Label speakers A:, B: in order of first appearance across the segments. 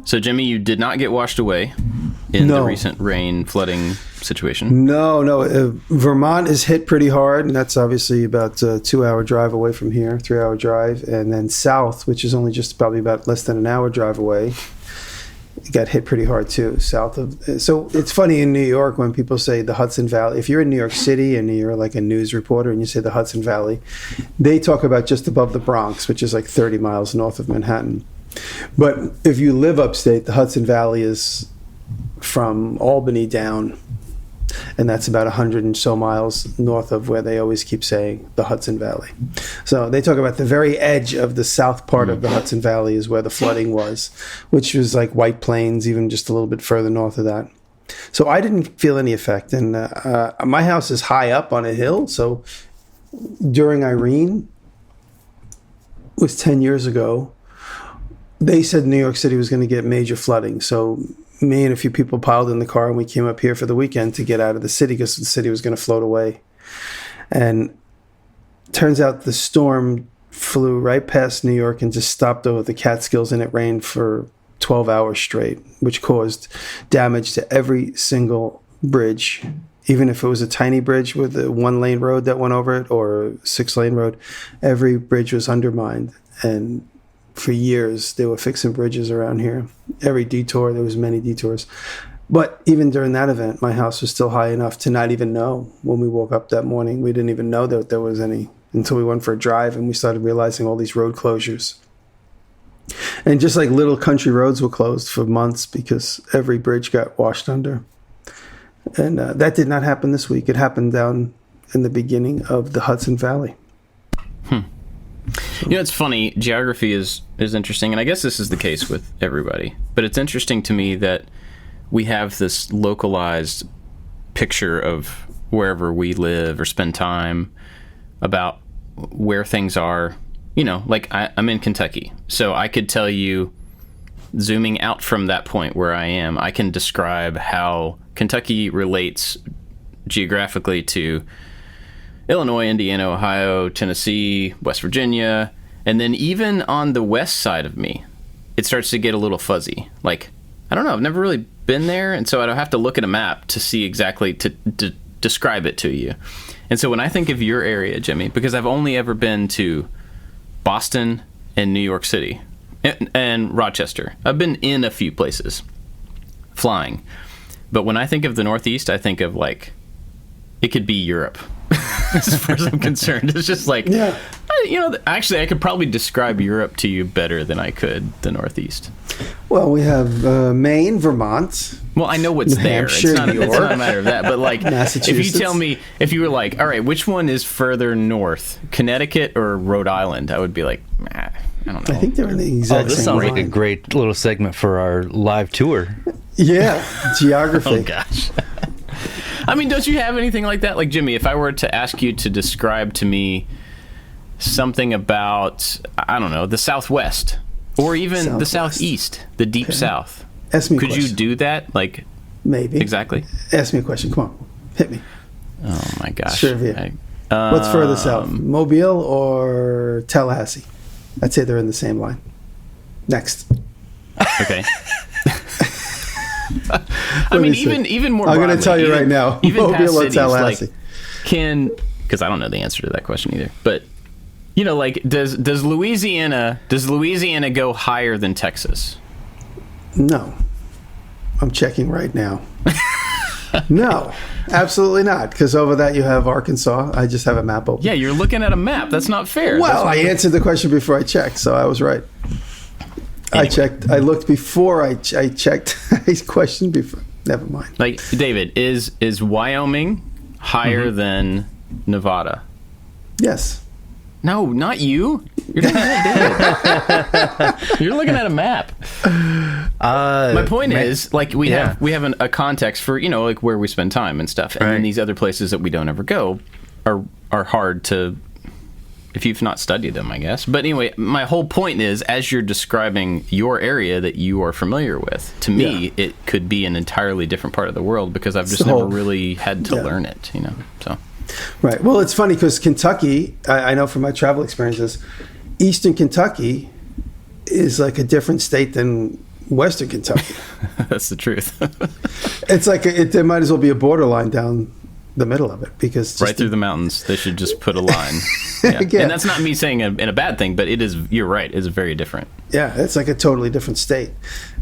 A: So, Jimmy, you did not get washed away in the recent rain flooding situation?
B: No. Vermont is hit pretty hard, and that's obviously about a 2-hour drive away from here, 3-hour drive. And then south, which is only just probably about less than an hour drive away, got hit pretty hard too, south of. So it's funny in New York when people say the Hudson Valley. If you're in New York City and you're like a news reporter and you say the Hudson Valley, they talk about just above the Bronx, which is like 30 miles north of Manhattan. But if you live upstate, the Hudson Valley is from Albany down, and that's about 100 and so miles north of where they always keep saying the Hudson Valley. So they talk about the very edge of the south part of the Hudson Valley is where the flooding was, which was like White Plains, even just a little bit further north of that. So I didn't feel any effect. And my house is high up on a hill, so during Irene, it was 10 years ago, they said New York City was going to get major flooding. So me and a few people piled in the car and we came up here for the weekend to get out of the city because the city was going to float away. And turns out the storm flew right past New York and just stopped over the Catskills, and it rained for 12 hours straight, which caused damage to every single bridge. Even if it was a tiny bridge with a 1-lane road that went over it or a 6-lane road, every bridge was undermined. And for years, they were fixing bridges around here. Every detour, there was many detours. But even during that event, my house was still high enough to not even know when we woke up that morning. We didn't even know that there was any until we went for a drive and we started realizing all these road closures. And just like little country roads were closed for months because every bridge got washed under. And that did not happen this week. It happened down in the beginning of the Hudson Valley.
A: You know, it's funny. Geography is interesting, and I guess this is the case with everybody. But it's interesting to me that we have this localized picture of wherever we live or spend time about where things are. You know, like I'm in Kentucky, so I could tell you, zooming out from that point where I am, I can describe how Kentucky relates geographically to Illinois, Indiana, Ohio, Tennessee, West Virginia, and then even on the west side of me, it starts to get a little fuzzy. Like, I don't know, I've never really been there, and so I don't have to look at a map to see exactly to describe it to you. And so when I think of your area, Jimmy, because I've only ever been to Boston and New York City and Rochester. I've been in a few places flying. But when I think of the Northeast, I think of like, it could be Europe. As far as I'm concerned, it's just like,
B: yeah.
A: Actually, I could probably describe Europe to you better than I could the Northeast.
B: Well, we have Maine, Vermont.
A: Well, I know what's
B: New
A: there.
B: Hampshire,
A: It's
B: New
A: not
B: York.
A: a matter of that. But like, if you were like, all right, which one is further north, Connecticut or Rhode Island? I would be like, I don't know.
B: I think they're in the exact
C: this
B: same
C: sounds
B: line.
C: like a great little segment for our live tour.
B: Yeah, geography.
A: Oh, gosh. I mean, don't you have anything like that? Like, Jimmy, if I were to ask you to describe to me something about, I don't know, the Southwest, or even the Southeast, the Deep South.
B: Ask me a
A: Could
B: question.
A: you do that? Like,
B: maybe.
A: Exactly.
B: Ask me a question. Come on. Hit me.
A: Oh, my gosh.
B: Trivia. What's further south, Mobile or Tallahassee? I'd say they're in the same line. Next.
A: Okay. I mean, even more
B: I'm
A: broadly.
B: going to tell you right now.
A: Even
B: Mobile
A: past
B: or
A: cities,
B: Tallahassee.
A: like, because I don't know the answer to that question either, but, like, does Louisiana go higher than Texas?
B: No. I'm checking right now. No, absolutely not. Because over that you have Arkansas. I just have a map open.
A: Yeah, you're looking at a map. That's not fair.
B: Well, I answered the question before I checked, so I was right. Anyway. I checked. I looked before I checked. I questioned before. Never mind.
A: Like, David, is Wyoming higher than Nevada?
B: Yes.
A: No, not you. You're looking at David. You're looking at a map. My point is, like, we have a context for, like, where we spend time and stuff, and then these other places that we don't ever go are hard to, if you've not studied them, I guess. But anyway, my whole point is, as you're describing your area that you are familiar with, to me, it could be an entirely different part of the world because I've just never really had to learn it, so.
B: Right. Well, it's funny because Kentucky, I know from my travel experiences, Eastern Kentucky is like a different state than Western Kentucky.
A: That's the truth.
B: It's like there might as well be a borderline down the middle of it, because
A: right through the mountains, they should just put a line. Yeah.
B: Yeah.
A: And that's not me saying in a bad thing, but it is. You're right. It's very different.
B: Yeah, it's like a totally different state,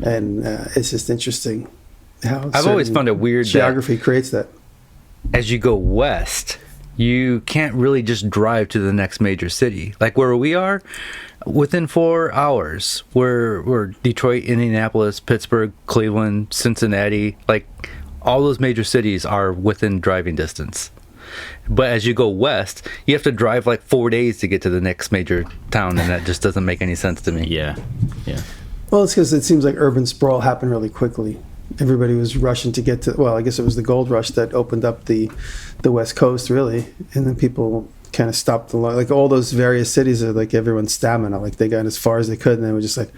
B: and it's just interesting how
C: I've always found it weird
B: geography creates that.
C: As you go west, you can't really just drive to the next major city. Like where we are, within 4 hours, we're Detroit, Indianapolis, Pittsburgh, Cleveland, Cincinnati. Like all those major cities are within driving distance. But as you go west, you have to drive like 4 days to get to the next major town, and that just doesn't make any sense to me.
A: Yeah.
B: Well, it's because it seems like urban sprawl happened really quickly. Everybody was rushing to get to, well, I guess it was the gold rush that opened up the West Coast, really. And then people kind of stopped along. Like all those various cities are like everyone's stamina. Like they got as far as they could, and they were just like,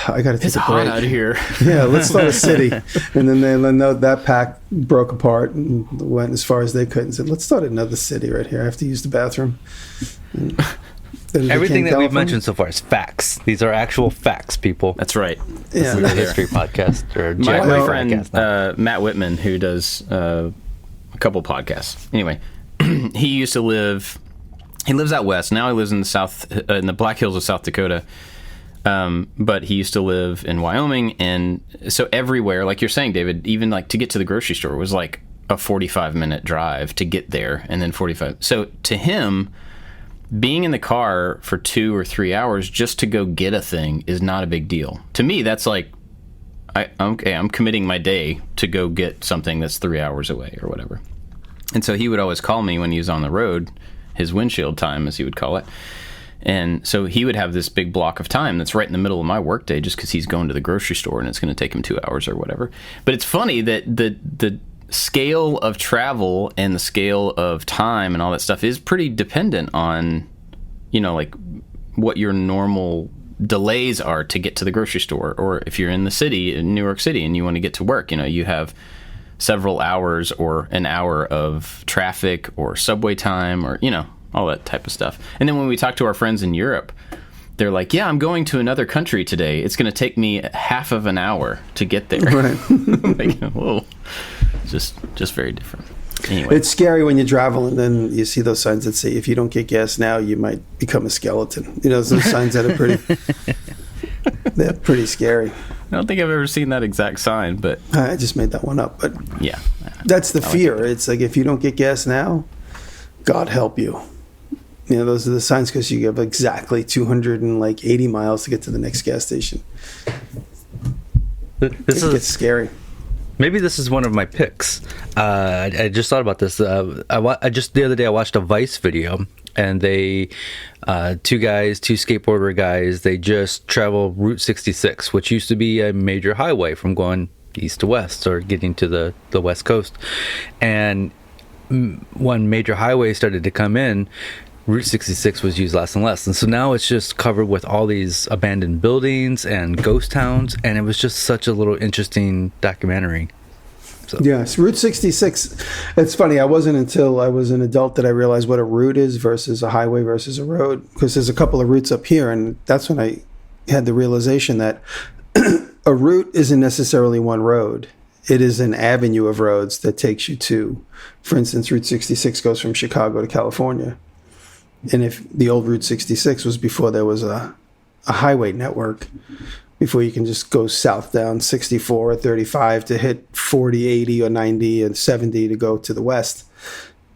B: I got to take
A: It's
B: a
A: hot
B: break.
A: out here.
B: Yeah, let's start a city. And then that pack broke apart and went as far as they could and said, let's start another city right here. I have to use the bathroom.
C: Everything that we've mentioned so far is facts. These are actual facts, people.
A: That's right.
C: This is
B: Yeah.
C: a history podcast or
A: My
C: geography
A: friend
C: podcast.
A: Matt Whitman, who does a couple podcasts. Anyway, he lives out west. Now he lives in the Black Hills of South Dakota. But he used to live in Wyoming, and so everywhere, like you're saying, David, even like to get to the grocery store was like a 45-minute drive to get there, and then 45. So to him, being in the car for 2 or 3 hours just to go get a thing is not a big deal. To me, that's like, I'm committing my day to go get something that's 3 hours away or whatever. And so he would always call me when he was on the road, his windshield time, as he would call it. And so he would have this big block of time that's right in the middle of my workday just because he's going to the grocery store and it's going to take him 2 hours or whatever. But it's funny that the scale of travel and the scale of time and all that stuff is pretty dependent on, like what your normal delays are to get to the grocery store. Or if you're in the city, in New York City, and you want to get to work, you have several hours or an hour of traffic or subway time or, all that type of stuff. And then when we talk to our friends in Europe, they're like, yeah, I'm going to another country today. It's going to take me half of an hour to get there.
B: Right.
A: Like, whoa. Just very different. Anyway.
B: It's scary when you travel and then you see those signs that say, if you don't get gas now, you might become a skeleton. Those signs that are they're pretty scary.
A: I don't think I've ever seen that exact sign, but
B: I just made that one up, but
A: yeah.
B: that's the fear. It's like, if you don't get gas now, God help you. Those are the signs, because you have exactly 280 miles to get to the next gas station. It gets scary.
C: Maybe this is one of my picks. I just thought about this. The other day I watched a Vice video, and they, two skateboarder guys, they just travel Route 66, which used to be a major highway from going east to west or getting to the West Coast. And when major highways started to come in, Route 66 was used less and less. And so now it's just covered with all these abandoned buildings and ghost towns. And it was just such a little interesting documentary. So.
B: Yes, Route 66. It's funny. I wasn't until I was an adult that I realized what a route is versus a highway versus a road. Because there's a couple of routes up here. And that's when I had the realization that a route isn't necessarily one road. It is an avenue of roads that takes you to, for instance, Route 66 goes from Chicago to California. And if the old Route 66 was before there was a highway network, before you can just go south down 64 or 35 to hit 40, 80 or 90 and 70 to go to the west.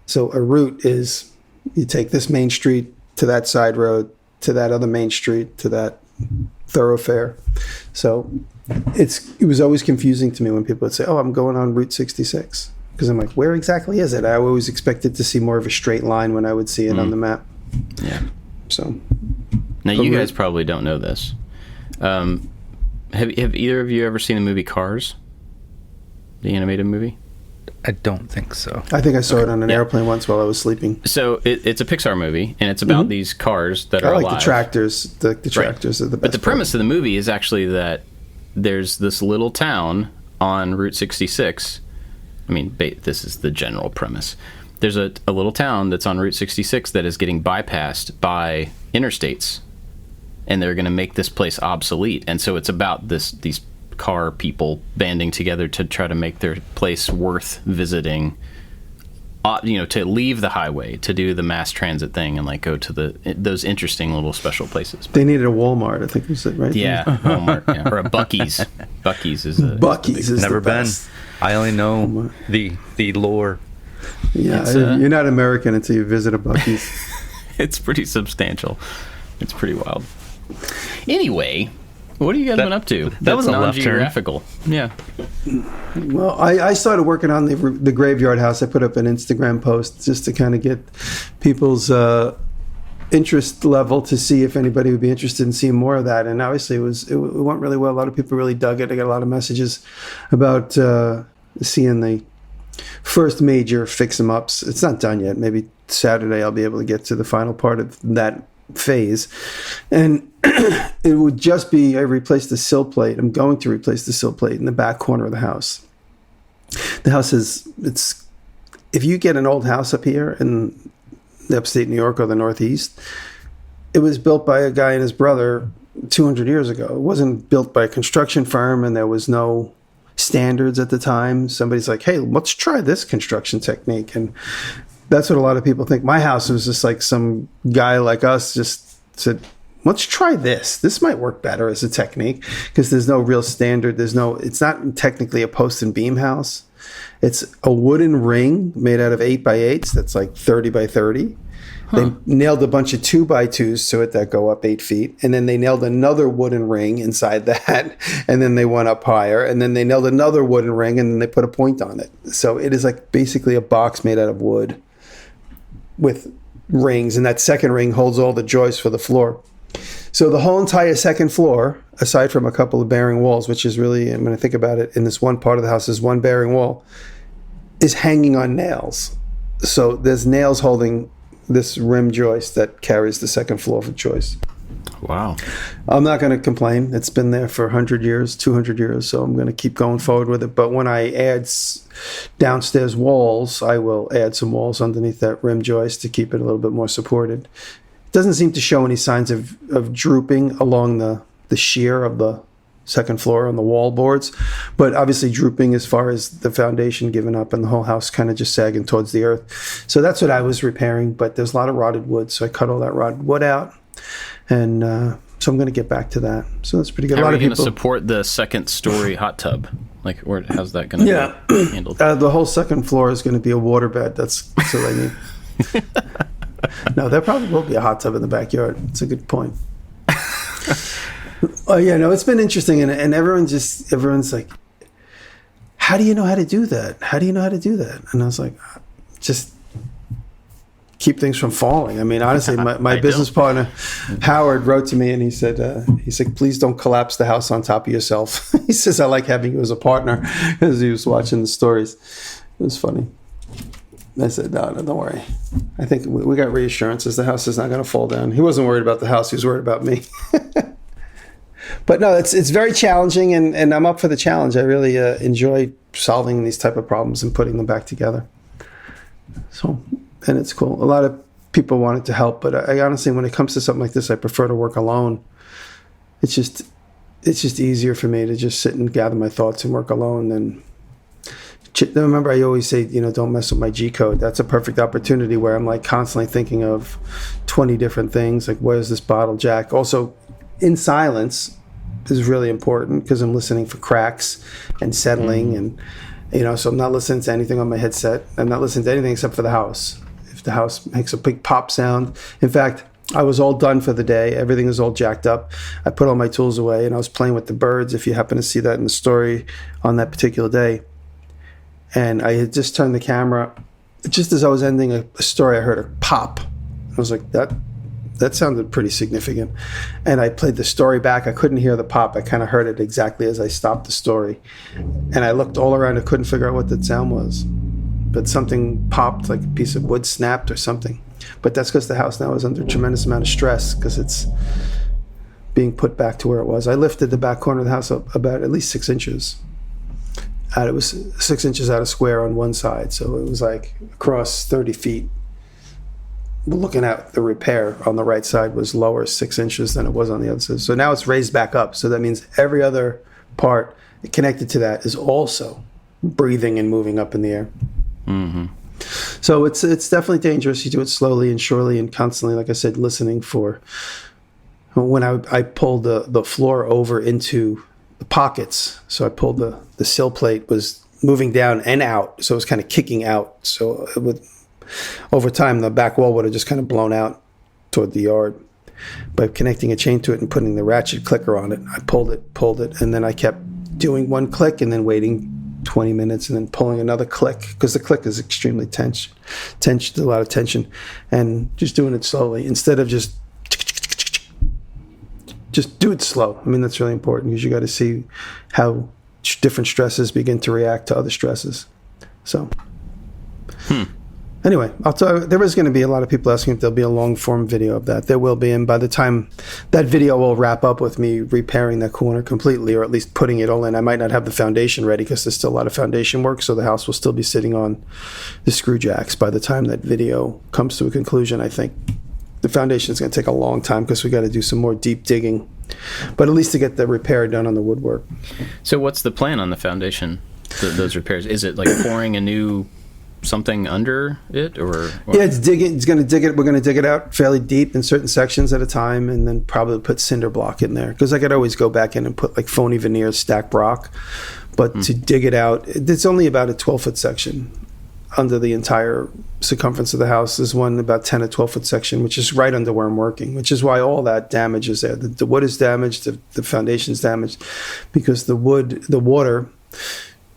B: So a route is, you take this main street to that side road, to that other main street, to that thoroughfare. So it was always confusing to me when people would say, oh, I'm going on Route 66. Because I'm like, where exactly is it? I always expected to see more of a straight line when I would see it on the map.
A: Yeah.
B: So
A: now you guys probably don't know this. Have either of you ever seen the movie Cars? The animated movie?
C: I don't think so.
B: I think I saw it on an airplane once while I was sleeping.
A: So it's a Pixar movie, and it's about these cars that are
B: I like
A: alive.
B: the tractors. The tractors are the best.
A: But the premise of the movie is actually that there's this little town on Route 66. I mean, this is the general premise. There's a little town that's on Route 66 that is getting bypassed by interstates and they're going to make this place obsolete. And so it's about these car people banding together to try to make their place worth visiting. To leave the highway, to do the mass transit thing, and like go to those interesting little special places.
B: They needed a Walmart, I think you said, right?
A: Yeah, Walmart, yeah. Or a Buc-ee's. Buc-ee's is
C: never been. I only know the lore.
B: Yeah, you're not American until you visit a Buc-ee's.
A: It's pretty substantial. It's pretty wild. Anyway, what have you guys been up to?
C: That was a left turn.
A: Non-geographical. Yeah.
B: Well, I started working on the graveyard house. I put up an Instagram post just to kind of get people's interest level to see if anybody would be interested in seeing more of that. And obviously it went really well. A lot of people really dug it. I got a lot of messages about seeing the first major fix-em-ups. It's not done yet. Maybe Saturday I'll be able to get to the final part of that phase. And it would just be, I replaced the sill plate. I'm going to replace the sill plate in the back corner of the house. The house if you get an old house up here in the upstate New York or the Northeast, it was built by a guy and his brother 200 years ago. It wasn't built by a construction firm, and there was no standards at the time. Somebody's like, hey, let's try this construction technique. And that's what a lot of people think. My house was just like some guy like us just said, let's try this. This might work better as a technique, because there's no real standard. It's not technically a post and beam house. It's a wooden ring made out of 8x8s. That's like 30 by 30. They nailed a bunch of 2x2s to it that go up 8 feet. And then they nailed another wooden ring inside that. And then they went up higher. And then they nailed another wooden ring, and then they put a point on it. So it is like basically a box made out of wood with rings. And that second ring holds all the joists for the floor. So the whole entire second floor, aside from a couple of bearing walls, which is really, when I think about it, in this one part of the house, is one bearing wall, is hanging on nails. So there's nails holding this rim joist that carries the second floor for joist.
A: Wow.
B: I'm not going to complain. It's been there for 100 years, 200 years, so I'm going to keep going forward with it. But when I add downstairs walls, I will add some walls underneath that rim joist to keep it a little bit more supported. Doesn't seem to show any signs of drooping along the shear of the second floor on the wall boards, but obviously drooping as far as the foundation giving up and the whole house kind of just sagging towards the earth. So that's what I was repairing, but there's a lot of rotted wood, so I cut all that rotted wood out, and so I'm going to get back to that. So that's pretty good.
A: How
B: a lot
A: are
B: of
A: you
B: people
A: going to support the second story hot tub? Like, how's that going to be handled?
B: The whole second floor is going to be a waterbed. That's what I need. No, there probably will be a hot tub in the backyard. It's a good point. Oh yeah, no, it's been interesting, and everyone's like, how do you know how to do that? How do you know how to do that? And I was like, just keep things from falling. I mean, honestly, my business partner, Howard, wrote to me and he said, please don't collapse the house on top of yourself. He says, I like having you as a partner, as he was watching the stories. It was funny. I said, no, don't worry. I think we got reassurances. The house is not going to fall down. He wasn't worried about the house. He was worried about me. But no, it's very challenging, and I'm up for the challenge. I really enjoy solving these type of problems and putting them back together. So, and it's cool. A lot of people wanted to help, but I honestly, when it comes to something like this, I prefer to work alone. It's just easier for me to just sit and gather my thoughts and work alone than... Remember, I always say, don't mess with my G code. That's a perfect opportunity where I'm like constantly thinking of 20 different things. Like, where's this bottle jack? Also, in silence is really important because I'm listening for cracks and settling. And, so I'm not listening to anything on my headset. I'm not listening to anything except for the house. If the house makes a big pop sound. In fact, I was all done for the day. Everything was all jacked up. I put all my tools away and I was playing with the birds. If you happen to see that in the story on that particular day. And I had just turned the camera. Just as I was ending a story, I heard a pop. I was like, that sounded pretty significant. And I played the story back. I couldn't hear the pop. I kind of heard it exactly as I stopped the story. And I looked all around. I couldn't figure out what that sound was. But something popped, like a piece of wood snapped or something. But that's because the house now is under a tremendous amount of stress because it's being put back to where it was. I lifted the back corner of the house up about at least 6 inches. It was 6 inches out of square on one side, so it was like across 30 feet. looking at the repair on the right side was lower 6 inches than it was on the other side. So now it's raised back up. So that means every other part connected to that is also breathing and moving up in the air.
A: Mm-hmm.
B: So it's definitely dangerous. You do it slowly and surely and constantly, like I said, listening for. When I pulled the floor over into the pockets, so I pulled the sill plate was moving down and out, so it was kind of kicking out. So over time, the back wall would have just kind of blown out toward the yard. By connecting a chain to it and putting the ratchet clicker on it, I pulled it, and then I kept doing one click and then waiting 20 minutes and then pulling another click, because the click is extremely tense, a lot of tension, and just doing it slowly instead of just do it slow. I mean, that's really important, because you got to see how different stresses begin to react to other stresses. So anyway, I'll tell you, there is going to be a lot of people asking if there'll be a long form video of that. There will be, and by the time that video will wrap up with me repairing that corner completely, or at least putting it all in, I might not have the foundation ready because there's still a lot of foundation work, so the house will still be sitting on the screw jacks by the time that video comes to a conclusion. I think the foundation is going to take a long time because we got to do some more deep digging, but at least to get the repair done on the woodwork.
A: So what's the plan on the foundation, those repairs? Is it like pouring a new something under it, or?
B: Yeah, it's digging. It's going to dig it. We're going to dig it out fairly deep in certain sections at a time, and then probably put cinder block in there, because I could always go back in and put like phony veneer stack rock. But to dig it out, it's only about a 12-foot section under the entire circumference of the house. There's one about 10 or 12-foot section, which is right under where I'm working, which is why all that damage is there. The wood is damaged, the foundation's damaged, because the water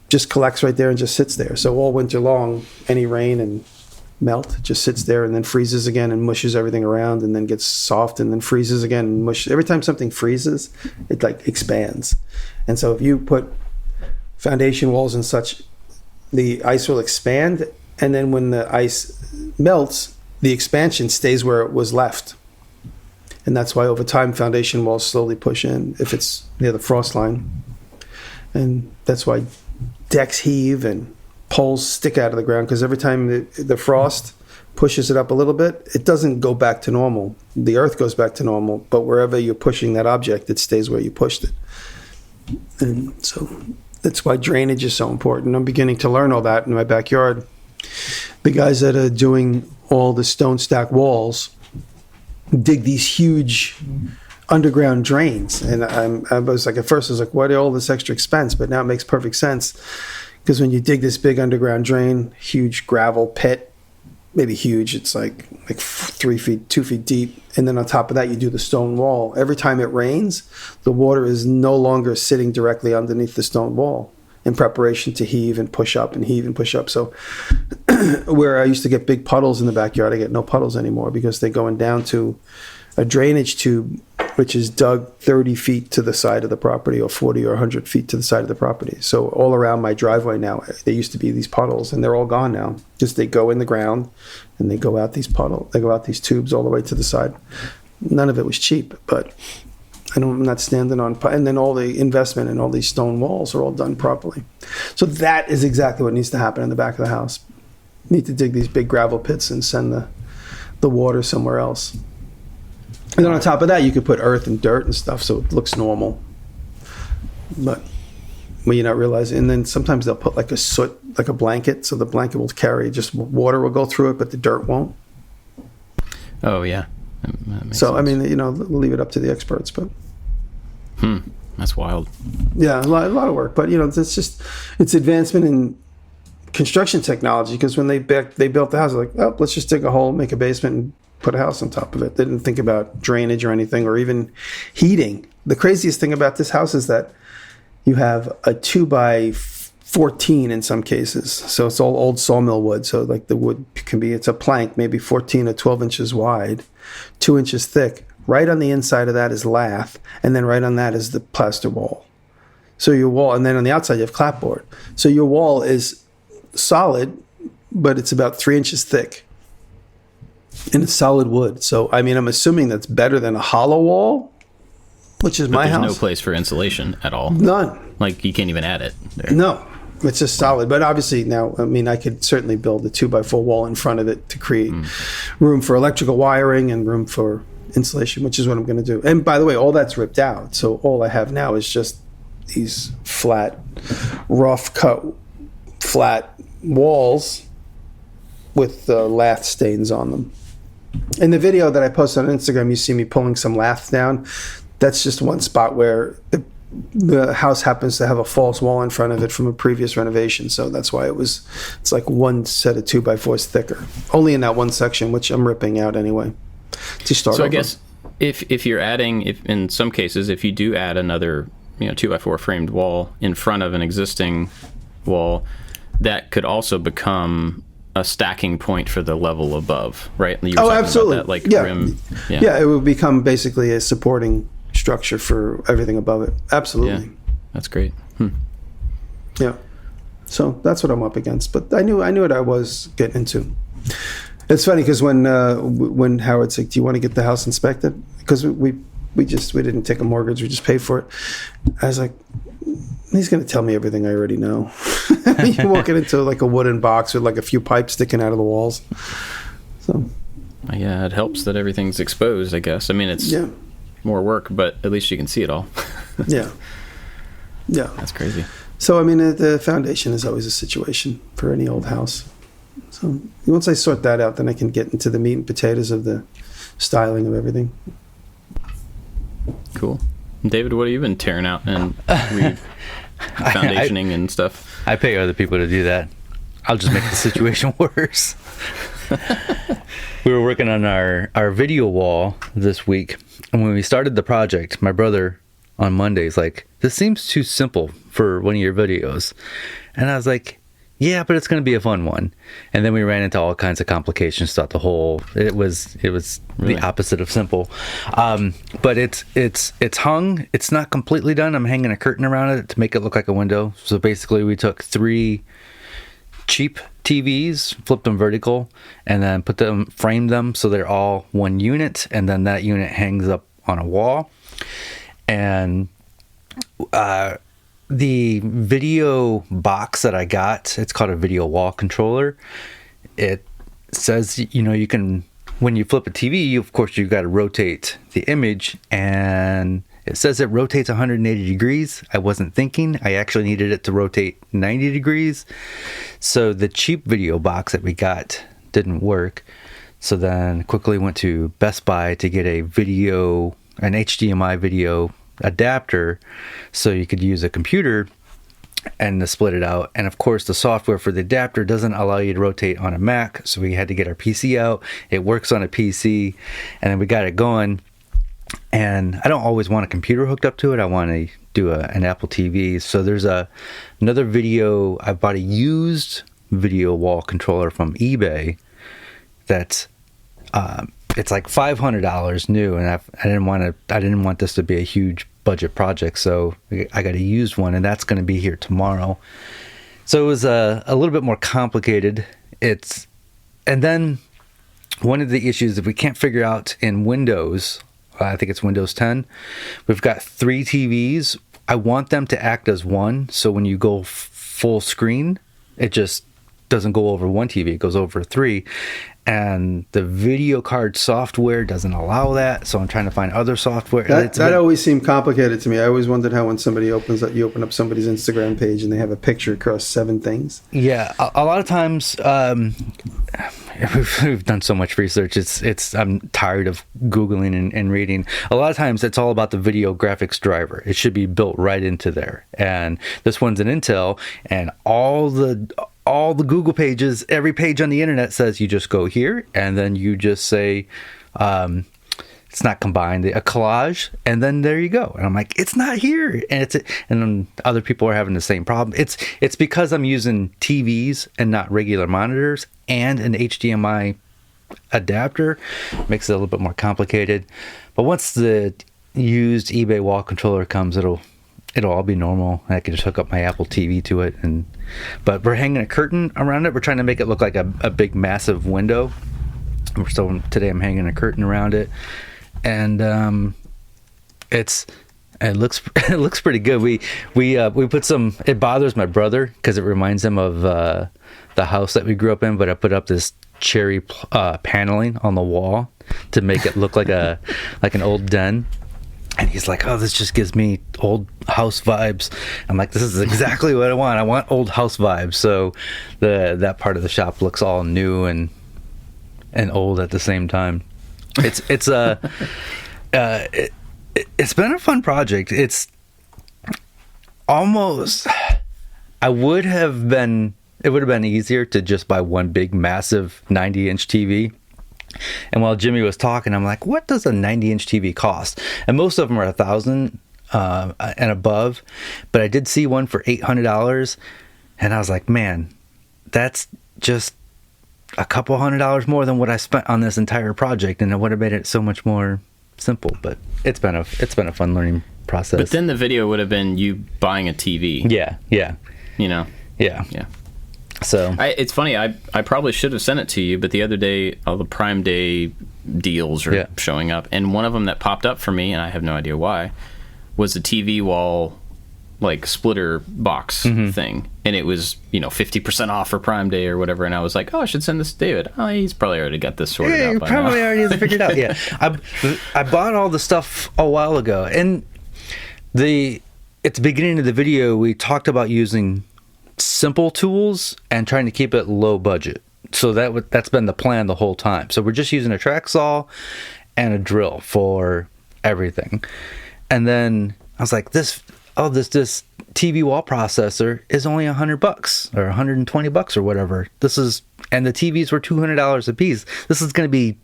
B: just collects right there and just sits there. So all winter long, any rain and melt just sits there and then freezes again and mushes everything around, and then gets soft and then freezes again and mush. Every time something freezes, it like expands. And so if you put foundation walls and such, the ice will expand, and then when the ice melts, the expansion stays where it was left. And that's why over time foundation walls slowly push in if it's near the frost line. And that's why decks heave and poles stick out of the ground, because every time the frost pushes it up a little bit, it doesn't go back to normal. The earth goes back to normal, but wherever you're pushing that object, it stays where you pushed it. And so that's why drainage is so important. I'm beginning to learn all that in my backyard. The guys that are doing all the stone stack walls dig these huge underground drains, and I was like, at first I was like, why all this extra expense? But now it makes perfect sense, because when you dig this big underground drain, huge gravel pit, maybe huge, it's like 3 feet, 2 feet deep, and then on top of that you do the stone wall. Every time it rains, the water is no longer sitting directly underneath the stone wall in preparation to heave and push up and heave and push up. So where I used to get big puddles in the backyard, I get no puddles anymore, because they're going down to a drainage tube which is dug 30 feet to the side of the property, or 40 or 100 feet to the side of the property. So all around my driveway now, there used to be these puddles, and they're all gone now. Just they go in the ground, and they go out these tubes all the way to the side. None of it was cheap, but I'm not standing on. And then all the investment in all these stone walls are all done properly. So that is exactly what needs to happen in the back of the house. You need to dig these big gravel pits and send the water somewhere else. And then on top of that, you could put earth and dirt and stuff, so it looks normal. But when you're not realizing, and then sometimes they'll put like a soot, like a blanket, so the blanket will carry, just water will go through it, but the dirt won't.
A: Oh yeah. That makes
B: so
A: sense.
B: I mean, we'll leave it up to the experts, but
A: that's wild.
B: Yeah, a lot of work, but it's advancement in construction technology, because when they built the house, they're like, oh, let's just dig a hole, make a basement, and put a house on top of it. They didn't think about drainage or anything, or even heating. The craziest thing about this house is that you have a 2x14 in some cases. So it's all old sawmill wood. So like the wood it's a plank, maybe 14 or 12 inches wide, 2 inches thick. Right on the inside of that is lath, and then right on that is the plaster wall. So your wall, and then on the outside you have clapboard. So your wall is solid, but it's about 3 inches thick. And it's solid wood. So, I mean, I'm assuming that's better than a hollow wall, which is my house.
A: There's no place for insulation at all.
B: None.
A: Like, you can't even add it there.
B: No. It's just solid. But obviously now, I mean, I could certainly build a 2x4 wall in front of it to create room for electrical wiring and room for insulation, which is what I'm going to do. And by the way, all that's ripped out. So all I have now is just these flat, rough cut, flat walls with lath stains on them. In the video that I posted on Instagram, you see me pulling some lath down. That's just one spot where the house happens to have a false wall in front of it from a previous renovation, so that's why it's like one set of 2x4s thicker, only in that one section, which I'm ripping out anyway to start.
A: So
B: over.
A: I guess if you're adding, if in some cases, if you do add another 2x4 framed wall in front of an existing wall, that could also become a stacking point for the level above, right? You were talking
B: absolutely.
A: about that,
B: Rim.
A: Yeah,
B: it would become basically a supporting structure for everything above it. Absolutely.
A: Yeah, that's great.
B: Yeah. So that's what I'm up against. But I knew what I was getting into. It's funny because when Howard's like, "Do you want to get the house inspected?" Because we didn't take a mortgage, we just paid for it. I was like, he's going to tell me everything I already know. You're walking into like a wooden box with like a few pipes sticking out of the walls. So.
A: Yeah, it helps that everything's exposed, I guess. I mean, it's more work, but at least you can see it all.
B: Yeah.
A: That's crazy.
B: So, I mean, the foundation is always a situation for any old house. So once I sort that out, then I can get into the meat and potatoes of the styling of everything.
A: Cool. David, what have you been tearing out and foundationing and stuff?
C: I pay other people to do that. I'll just make the situation worse. We were working on our video wall this week, and when we started the project, my brother on Monday's like, "This seems too simple for one of your videos," and I was like, "Yeah, but it's going to be a fun one." And then we ran into all kinds of complications throughout the whole. It was
A: Really?
C: the opposite of simple, but it's hung. It's not completely done. I'm hanging a curtain around it to make it look like a window. So basically, we took 3 cheap TVs, flipped them vertical, and then framed them so they're all one unit, and then that unit hangs up on a wall. And the video box that I got, it's called a video wall controller. It says, you can, when you flip a TV, of course, you've got to rotate the image, and it says it rotates 180 degrees. I wasn't thinking. I actually needed it to rotate 90 degrees. So the cheap video box that we got didn't work. So then quickly went to Best Buy to get an HDMI video adapter so you could use a computer and to split it out. And of course, the software for the adapter doesn't allow you to rotate on a Mac. So we had to get our PC out. It works on a PC, and then we got it going. And I don't always want a computer hooked up to it. I want to do an Apple TV. So there's another video. I bought a used video wall controller from eBay that's it's like $500 new, and I didn't want this to be a huge budget project, so I got a used one, and that's going to be here tomorrow. So it was a little bit more complicated. And then one of the issues that we can't figure out in Windows, I think it's Windows 10, we've got 3 TVs. I want them to act as one, so when you go full screen, it just doesn't go over one TV, it goes over 3. And the video card software doesn't allow that, so I'm trying to find other software.
B: That always seemed complicated to me. I always wondered how when somebody you open up somebody's Instagram page and they have a picture across 7 things.
C: Yeah, a lot of times we've done so much research. I'm tired of Googling and reading. A lot of times it's all about the video graphics driver. It should be built right into there. And this one's an Intel, and all the Google pages, every page on the internet says you just go here, and then you just say, it's not combined, a collage, and then there you go. And I'm like, it's not here. And then other people are having the same problem. It's because I'm using TVs and not regular monitors and an HDMI adapter. Makes it a little bit more complicated. But once the used eBay wall controller comes, it'll all be normal. I can just hook up my Apple TV to it. But we're hanging a curtain around it. We're trying to make it look like a big, massive window. So today I'm hanging a curtain around it. And It looks it looks pretty good. We put some. It bothers my brother because it reminds him of the house that we grew up in. But I put up this cherry paneling on the wall to make it look like an old den. And he's like, "Oh, this just gives me old house vibes." I'm like, "This is exactly what I want. I want old house vibes." So that part of the shop looks all new and old at the same time. It's been a fun project. It's almost, it would have been easier to just buy one big massive 90-inch TV. And while Jimmy was talking, I'm like, what does a 90-inch TV cost? And most of them are $1,000 and above. But I did see one for $800, and I was like, man, that's just a couple $100 more than what I spent on this entire project, and it would have made it so much more simple. But it's been a fun learning process.
A: But then the video would have been you buying a TV.
C: Yeah.
A: You know.
C: Yeah. So
A: it's funny. I probably should have sent it to you, but the other day all the Prime Day deals are showing up, and one of them that popped up for me, and I have no idea why, was the TV wall like splitter box thing, and it was 50% off for Prime Day or whatever, and I was like, oh, I should send this to David. Oh, he's probably already got this sorted out. By
C: probably
A: now.
C: already has it figured out. Yeah, I bought all the stuff a while ago, and at the beginning of the video we talked about using simple tools and trying to keep it low budget. So that's been the plan the whole time. So we're just using a track saw and a drill for everything. And then I was like, this TV wall processor is only $100 or $120 or whatever. And the TVs were $200 a piece. This is going to be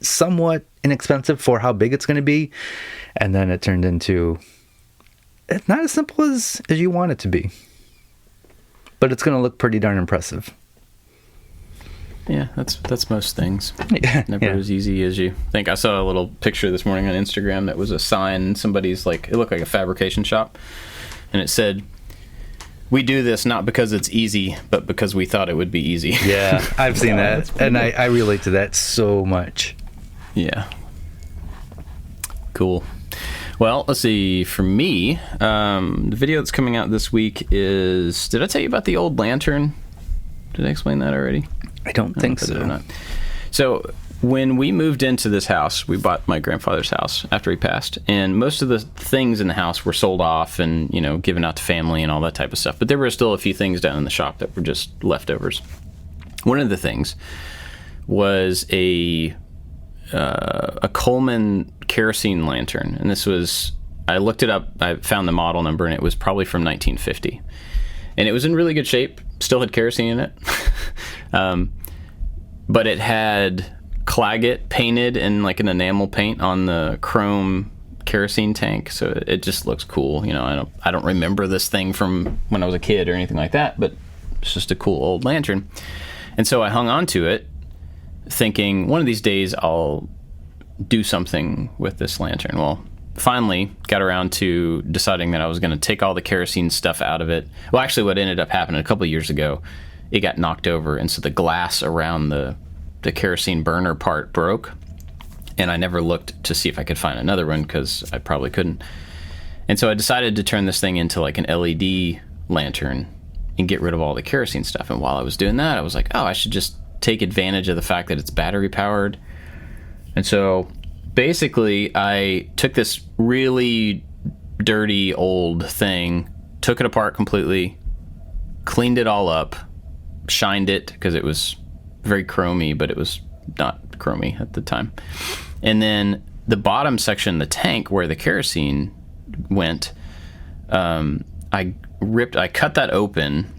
C: somewhat inexpensive for how big it's going to be. And then it turned into, it's not as simple as you want it to be. But it's going to look pretty darn impressive.
A: Yeah, that's most things. Never as easy as you think. I saw a little picture this morning on Instagram that was a sign. Somebody's it looked like a fabrication shop, and it said, "We do this not because it's easy, but because we thought it would be easy."
C: Yeah, I've seen that, and I relate to that so much.
A: Yeah. Cool. Well, let's see. For me, the video that's coming out this week is... Did I tell you about the old lantern? Did I explain that already?
C: I don't think so.
A: Or not. So when we moved into this house, we bought my grandfather's house after he passed, and most of the things in the house were sold off and, given out to family and all that type of stuff. But there were still a few things down in the shop that were just leftovers. One of the things was a Coleman kerosene lantern, and this was, I looked it up, I found the model number, and it was probably from 1950, and it was in really good shape, still had kerosene in it, but it had Clagett painted in like an enamel paint on the chrome kerosene tank, so it just looks cool. I don't remember this thing from when I was a kid or anything like that, but it's just a cool old lantern. And so I hung on to it thinking one of these days I'll do something with this lantern. Well, finally got around to deciding that I was going to take all the kerosene stuff out of it. Well, actually what ended up happening a couple of years ago, it got knocked over, and so the glass around the kerosene burner part broke, and I never looked to see if I could find another one because I probably couldn't. And so I decided to turn this thing into like an LED lantern and get rid of all the kerosene stuff. And while I was doing that, I was like, oh, I should just take advantage of the fact that it's battery powered. And so basically I took this really dirty old thing, took it apart completely, cleaned it all up, shined it because it was very chromy, but it was not chromy at the time. And then the bottom section, the tank where the kerosene went, I cut that open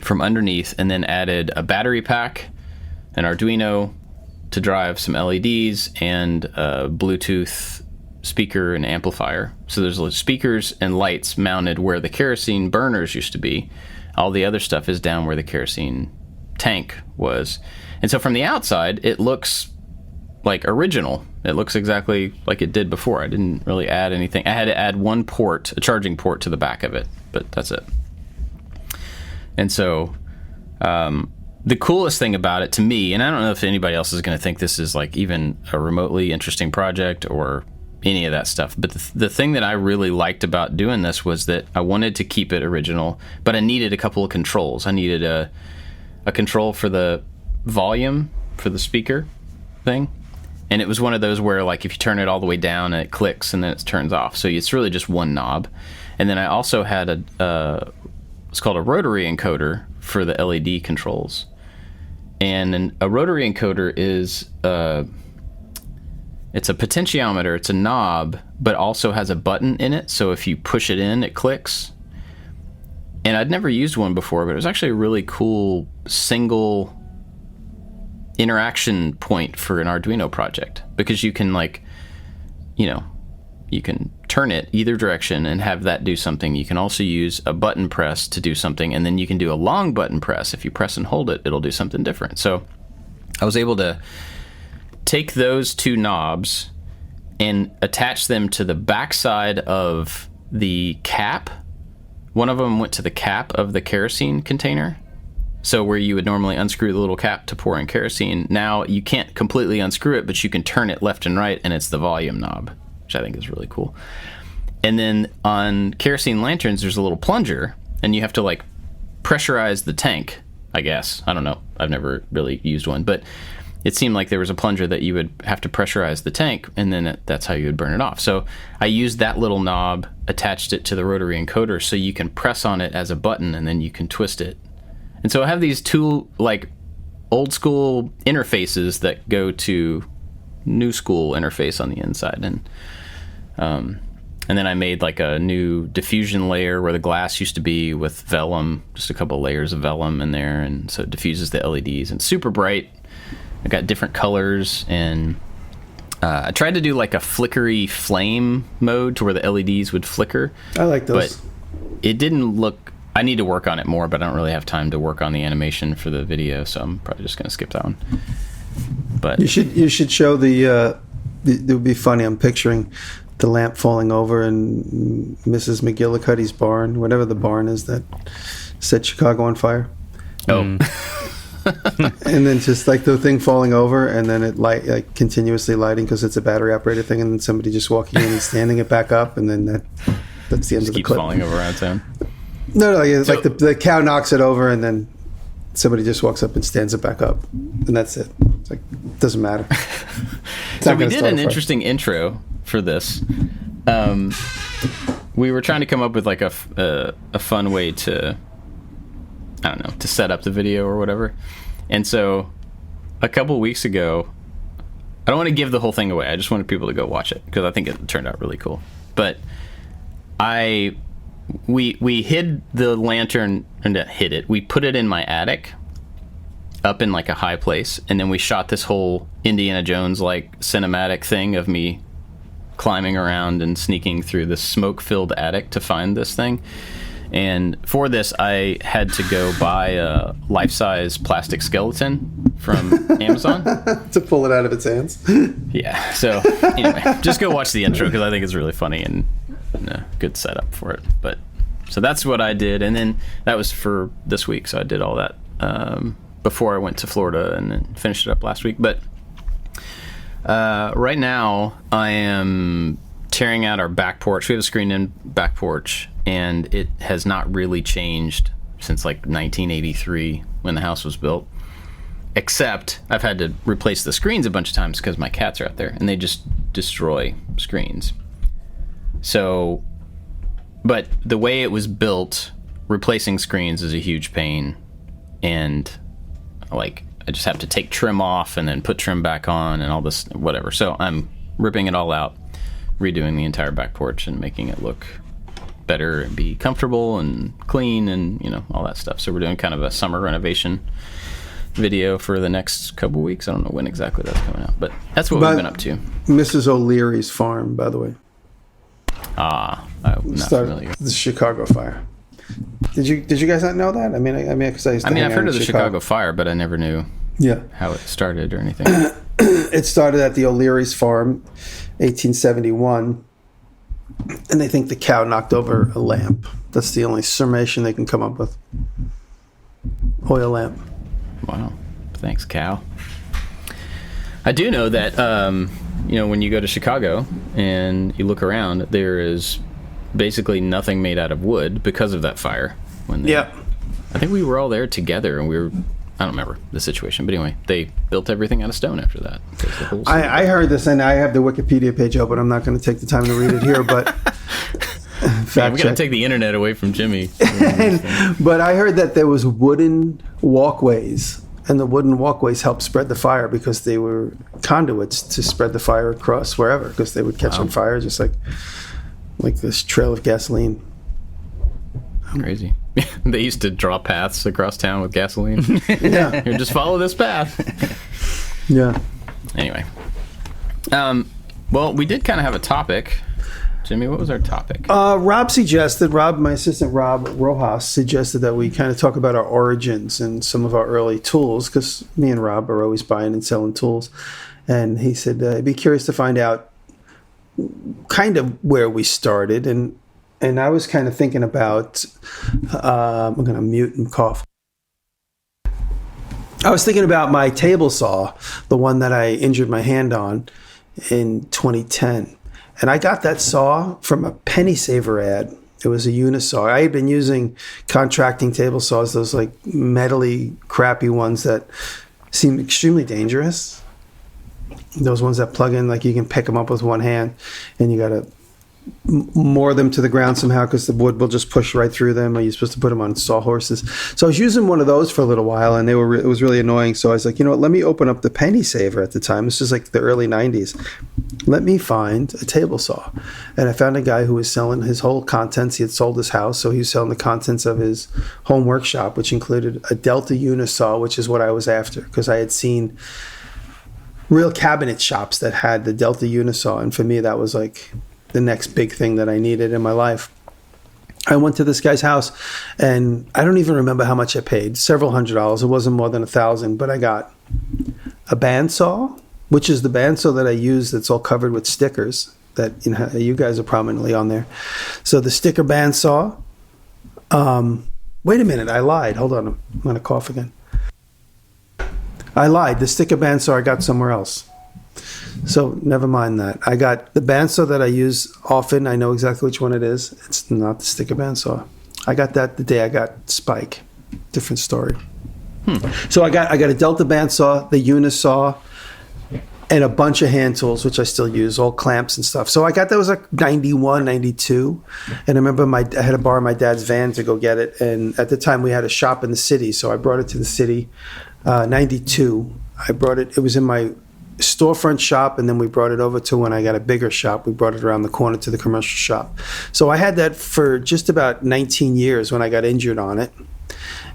A: from underneath and then added a battery pack, an Arduino to drive some LEDs, and a Bluetooth speaker and amplifier. So there's speakers and lights mounted where the kerosene burners used to be. All the other stuff is down where the kerosene tank was. And so from the outside, it looks like original. It looks exactly like it did before. I didn't really add anything. I had to add one port, a charging port to the back of it, but that's it. And so the coolest thing about it to me, and I don't know if anybody else is going to think this is like even a remotely interesting project or any of that stuff. But the thing that I really liked about doing this was that I wanted to keep it original, but I needed a couple of controls. I needed a control for the volume for the speaker thing. And it was one of those where, like, if you turn it all the way down, it clicks and then it turns off. So it's really just one knob. And then I also had it's called a rotary encoder for the LED controls. And a rotary encoder is it's a potentiometer. It's a knob, but also has a button in it. So if you push it in, it clicks. And I'd never used one before, but it was actually a really cool single interaction point for an Arduino project, because you can, like, you can turn it either direction and have that do something. You can also use a button press to do something, and then you can do a long button press. If you press and hold it, it'll do something different. So I was able to take those two knobs and attach them to the backside of the cap. One of them went to the cap of the kerosene container. So where you would normally unscrew the little cap to pour in kerosene, now you can't completely unscrew it, but you can turn it left and right, and it's the volume knob, which I think is really cool. And then on kerosene lanterns, there's a little plunger, and you have to, like, pressurize the tank, I guess. I don't know. I've never really used one, but it seemed like there was a plunger that you would have to pressurize the tank, and then that's how you would burn it off. So I used that little knob, attached it to the rotary encoder, so you can press on it as a button, and then you can twist it. And so I have these two, like, old school interfaces that go to new school interface on the inside. And then I made, like, a new diffusion layer where the glass used to be with vellum, just a couple of layers of vellum in there. And so it diffuses the LEDs, and it's super bright. I got different colors, and I tried to do, like, a flickery flame mode to where the LEDs would flicker.
B: I like those.
A: But it didn't look... I need to work on it more, but I don't really have time to work on the animation for the video, so I'm probably just going to skip that one. But
B: you should show it would be funny. I'm picturing the lamp falling over in Mrs. McGillicuddy's barn, whatever the barn is that set Chicago on fire.
A: Oh.
B: And then just, like, the thing falling over, and then it like continuously lighting because it's a battery operated thing, and then somebody just walking in and standing it back up, and then that's the end of the clip.
A: Keeps falling over on its own.
B: No, it's like the cow knocks it over, and then somebody just walks up and stands it back up, and that's it. It's like, it doesn't matter.
A: So we did an interesting intro for this. We were trying to come up with, like, a fun way to, I don't know, to set up the video or whatever. And so a couple weeks ago, I don't want to give the whole thing away. I just wanted people to go watch it because I think it turned out really cool. But we hid the lantern, and hid it. We put it in my attic, up in, like, a high place, and then we shot this whole Indiana Jones, like, cinematic thing of me climbing around and sneaking through this smoke-filled attic to find this thing. And for this, I had to go buy a life-size plastic skeleton from Amazon
B: to pull it out of its hands.
A: Yeah. So anyway, just go watch the intro because I think it's really funny and a good setup for it. But so that's what I did, and then that was for this week. So I did all that before I went to Florida, and then finished it up last week. But right now, I am tearing out our back porch. We have a screened-in back porch, and it has not really changed since, like, 1983 when the house was built. Except I've had to replace the screens a bunch of times because my cats are out there, and they just destroy screens. So, but the way it was built, replacing screens is a huge pain, and, like, I just have to take trim off and then put trim back on and all this, whatever. So I'm ripping it all out, redoing the entire back porch and making it look better and be comfortable and clean and, all that stuff. So we're doing kind of a summer renovation video for the next couple weeks. I don't know when exactly that's coming out, but that's what we've been up to.
B: Mrs. OLearys farm, by the way.
A: I'm not familiar.
B: The Chicago fire. Did you guys not know that? Because I've
A: heard of the Chicago fire, but I never knew how it started or anything.
B: It started at the OLearys farm, 1871, and they think the cow knocked over a lamp. That's the only summation they can come up with. Oil lamp.
A: Wow. Thanks, cow. I do know that when you go to Chicago and you look around, there is basically nothing made out of wood because of that fire.
B: Yeah.
A: I think we were all there together, and I don't remember the situation, but anyway, they built everything out of stone after that.
B: I heard this, and I have the Wikipedia page open. I'm not going to take the time to read it here, but
A: we got to take the internet away from Jimmy.
B: But I heard that there was wooden walkways, and the wooden walkways helped spread the fire because they were conduits to spread the fire across wherever, because they would catch on fire just like this trail of gasoline.
A: Crazy. They used to draw paths across town with gasoline.
B: Yeah.
A: Here, just follow this path.
B: Yeah.
A: Anyway. Well, we did kind of have a topic. Jimmy, what was our topic?
B: My assistant Rob Rojas suggested that we kind of talk about our origins and some of our early tools, because me and Rob are always buying and selling tools. And he said, I'd be curious to find out kind of where we started. And I was kind of thinking about, I'm going to mute and cough. I was thinking about my table saw, the one that I injured my hand on in 2010. And I got that saw from a Penny Saver ad. It was a unisaw. I had been using contracting table saws, those like metally, crappy ones that seem extremely dangerous. Those ones that plug in, like you can pick them up with one hand, and you got to moor them to the ground somehow because the wood will just push right through them. Are you supposed to put them on sawhorses? So I was using one of those for a little while, and it was really annoying. So I was like, you know what? Let me open up the Penny Saver at the time. This is like the early 90s. Let me find a table saw. And I found a guy who was selling his whole contents. He had sold his house, so he was selling the contents of his home workshop, which included a Delta unisaw, which is what I was after, because I had seen real cabinet shops that had the Delta unisaw, and for me that was like the next big thing that I needed in my life. I went to this guy's house, and I don't even remember how much I paid, several $100s. It wasn't more than $1,000, but I got a bandsaw, which is the bandsaw that I use that's all covered with stickers that you guys are prominently on there. So the sticker bandsaw. Wait a minute, I lied. Hold on, I'm going to cough again. I lied. The sticker bandsaw I got somewhere else. So never mind that. I got the bandsaw that I use often. I know exactly which one it is. It's not the sticker bandsaw. I got that the day I got Spike. Different story. So I got a Delta bandsaw, the unisaw, and a bunch of hand tools, which I still use, all clamps and stuff. So I got that was like 91, 92. And I remember I had to borrow my dad's van to go get it. And at the time we had a shop in the city. So I brought it to the city. 92. I brought it. It was in my storefront shop, and then we brought it over to when I got a bigger shop. We brought it around the corner to the commercial shop. So I had that for just about 19 years when I got injured on it.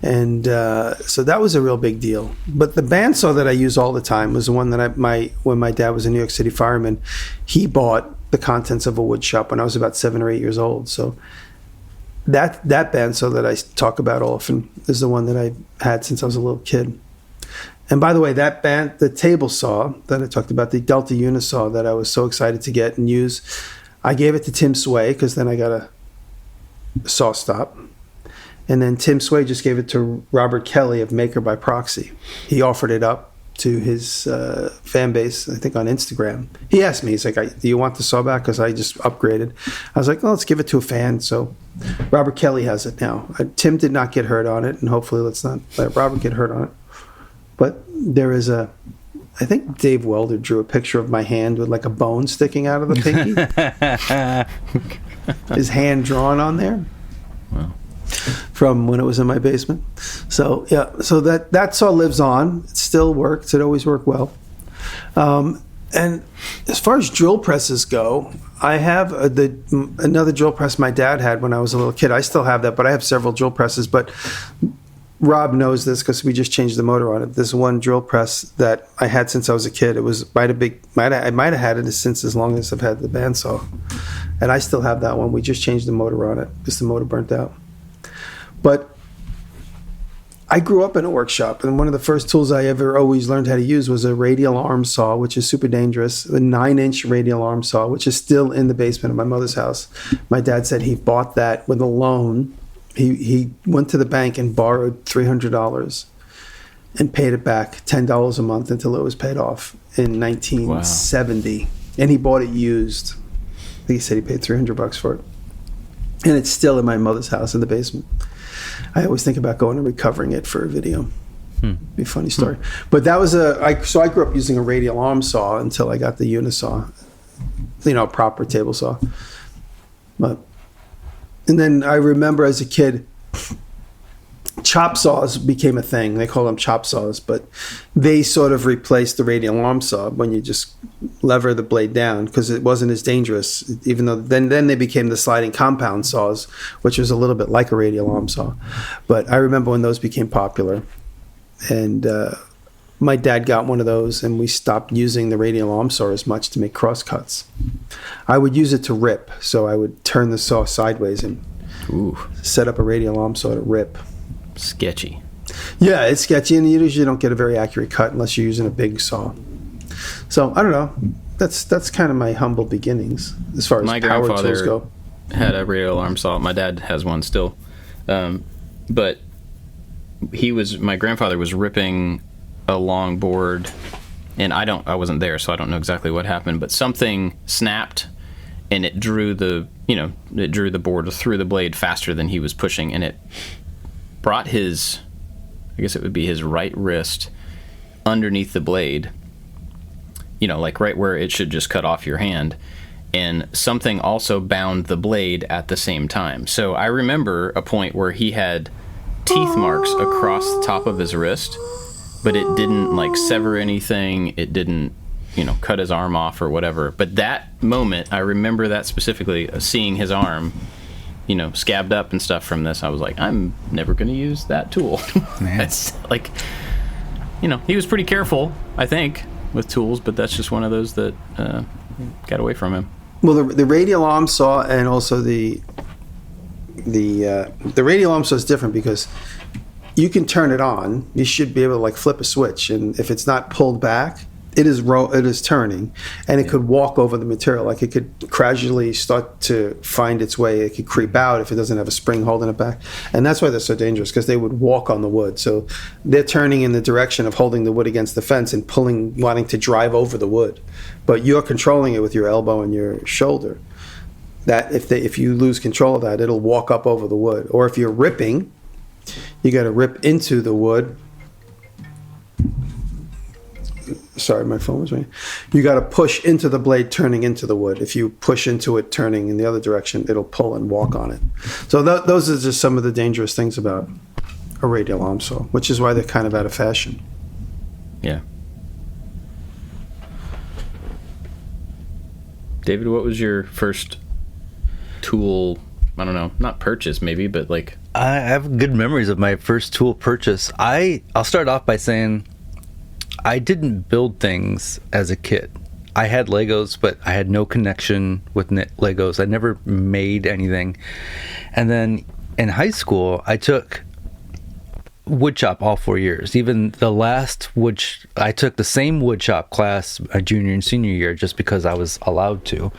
B: And so that was a real big deal. But the bandsaw that I use all the time was the one that when my dad was a New York City fireman, he bought the contents of a wood shop when I was about 7 or 8 years old. So that bandsaw that I talk about often is the one that I had since I was a little kid. And by the way, the table saw that I talked about, the Delta unisaw that I was so excited to get and use, I gave it to Tim Sway because then I got a saw stop. And then Tim Sway just gave it to Robert Kelly of Maker by Proxy. He offered it up to his fan base, I think on Instagram. He asked me, he's like, do you want the saw back? Because I just upgraded. I was like, well, let's give it to a fan. So Robert Kelly has it now. Tim did not get hurt on it, and hopefully let's not let Robert get hurt on it. But there is I think Dave Welder drew a picture of my hand with like a bone sticking out of the pinky. His hand drawn on there.
A: Wow.
B: From when it was in my basement. So yeah, so that saw lives on. It still works. It always worked well. And as far as drill presses go, I have another drill press my dad had when I was a little kid. I still have that, but I have several drill presses. But Rob knows this because we just changed the motor on it. There's one drill press that I had since I was a kid. It was I might have had it since as long as I've had the bandsaw, and I still have that one. We just changed the motor on it because the motor burnt out. But I grew up in a workshop, and one of the first tools I ever always learned how to use was a radial arm saw, which is super dangerous, a 9-inch radial arm saw, which is still in the basement of my mother's house. My dad said he bought that with a loan. He went to the bank and borrowed $300. and paid it back $10 a month until it was paid off in 1970. And he bought it used. I think he said he paid $300 for it. And it's still in my mother's house in the basement. I always think about going and recovering it for a video. Be a funny story. But that was so I grew up using a radial arm saw until I got the unisaw, a proper table saw. And then I remember as a kid, chop saws became a thing. They call them chop saws, but they sort of replaced the radial arm saw when you just lever the blade down, because it wasn't as dangerous, even though then they became the sliding compound saws, which was a little bit like a radial arm saw. But I remember when those became popular, and my dad got one of those, and we stopped using the radial arm saw as much to make cross cuts. I would use it to rip, so I would turn the saw sideways and set up a radial arm saw to rip.
A: Sketchy.
B: Yeah, it's sketchy, and you usually don't get a very accurate cut unless you're using a big saw. So I don't know. That's kind of my humble beginnings as far as
A: my
B: power
A: grandfather
B: tools go.
A: had a radial arm saw. My dad has one still, but my grandfather was ripping a long board, and I wasn't there, so I don't know exactly what happened, but something snapped, and it drew the board through the blade faster than he was pushing, and it brought his right wrist underneath the blade, like right where it should just cut off your hand, and something also bound the blade at the same time. So I remember a point where he had teeth marks across the top of his wrist, but it didn't sever anything. It didn't, cut his arm off or whatever. But that moment, I remember that specifically, seeing his arm, scabbed up and stuff from this. I was like, I'm never going to use that tool. That's he was pretty careful, I think, with tools, but that's just one of those that got away from him.
B: Well, the radial arm saw, and also the radial arm saw is different because you can turn it on. You should be able to flip a switch, and if it's not pulled back, it is turning, and it could walk over the material. It could gradually start to find its way. It could creep out if it doesn't have a spring holding it back, and that's why they're so dangerous, because they would walk on the wood. So they're turning in the direction of holding the wood against the fence and pulling, wanting to drive over the wood, but you're controlling it with your elbow and your shoulder. That if you lose control of that, it'll walk up over the wood. Or if you're ripping, you got to rip into the wood. Sorry, my phone was ringing. You got to push into the blade turning into the wood. If you push into it turning in the other direction, it'll pull and walk on it. So those are just some of the dangerous things about a radial arm saw, which is why they're kind of out of fashion.
A: Yeah. David, what was your first tool? I don't know, not purchase maybe, but
C: I have good memories of my first tool purchase. I'll start off by saying I didn't build things as a kid. I had Legos, but I had no connection with Legos. I never made anything. And then in high school, I took woodshop all 4 years. Even the last I took the same woodshop class a junior and senior year just because I was allowed to.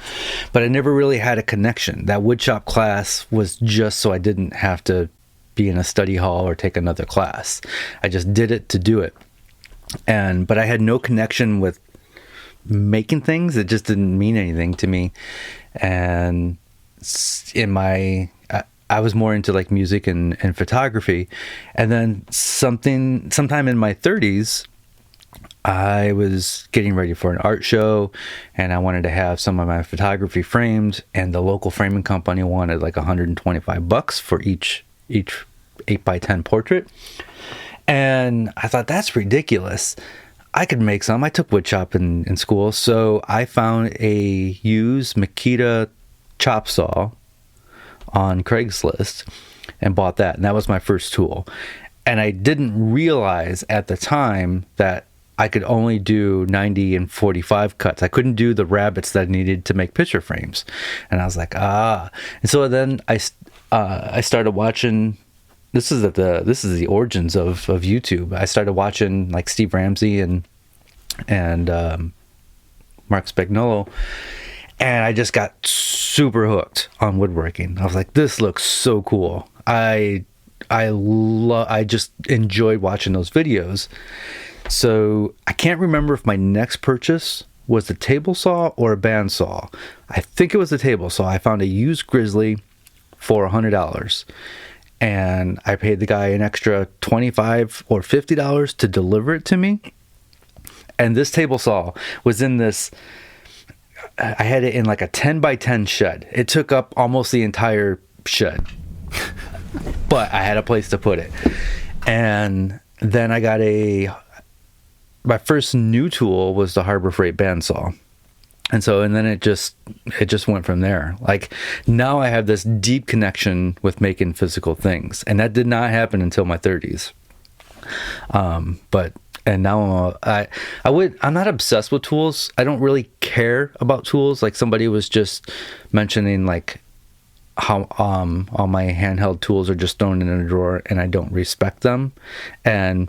C: But I never really had a connection. That woodshop class was just so I didn't have to be in a study hall or take another class. I just did it to do it. But I had no connection with making things. It just didn't mean anything to me. And I was more into music and photography. And then sometime in my 30s, I was getting ready for an art show, and I wanted to have some of my photography framed, and the local framing company wanted $125 for each 8x10 portrait. And I thought, that's ridiculous. I could make some. I took woodshop in school, so I found a used Makita chop saw on Craigslist and bought that, and that was my first tool. And I didn't realize at the time that I could only do 90 and 45 cuts. I couldn't do the rabbits that I needed to make picture frames. And I was like, And so then I started watching. This is the origins of YouTube. I started watching Steve Ramsey and Mark Spagnuolo, and I just got super hooked on woodworking. I was like, this looks so cool. I I just enjoyed watching those videos. So I can't remember if my next purchase was the table saw or a bandsaw. I think it was the table saw. I found a used Grizzly for $100, and I paid the guy an extra $25 or $50 to deliver it to me. And this table saw was in this, I had it in like a 10 by 10 shed. It took up almost the entire shed, but I had a place to put it. And then I got my first new tool was the Harbor Freight bandsaw. And then it just went from there. Like, now I have this deep connection with making physical things, and that did not happen until my 30s. And now I'm not obsessed with tools. I don't really care about tools. Like, somebody was just mentioning like how all my handheld tools are just thrown in a drawer and I don't respect them. And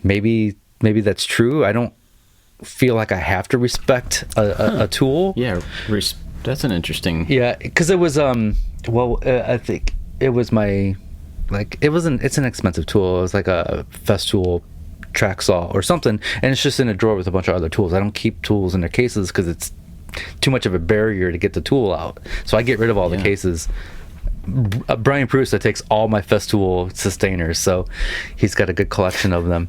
C: maybe that's true. I don't feel like I have to respect a tool.
A: Yeah, that's an interesting.
C: Yeah, because it was I think it was it's an expensive tool. It was like a Festool track saw or something, and it's just in a drawer with a bunch of other tools. I don't keep tools in their cases because it's too much of a barrier to get the tool out. So I get rid of all the cases. Brian Prusa takes all my Festool sustainers, so he's got a good collection of them.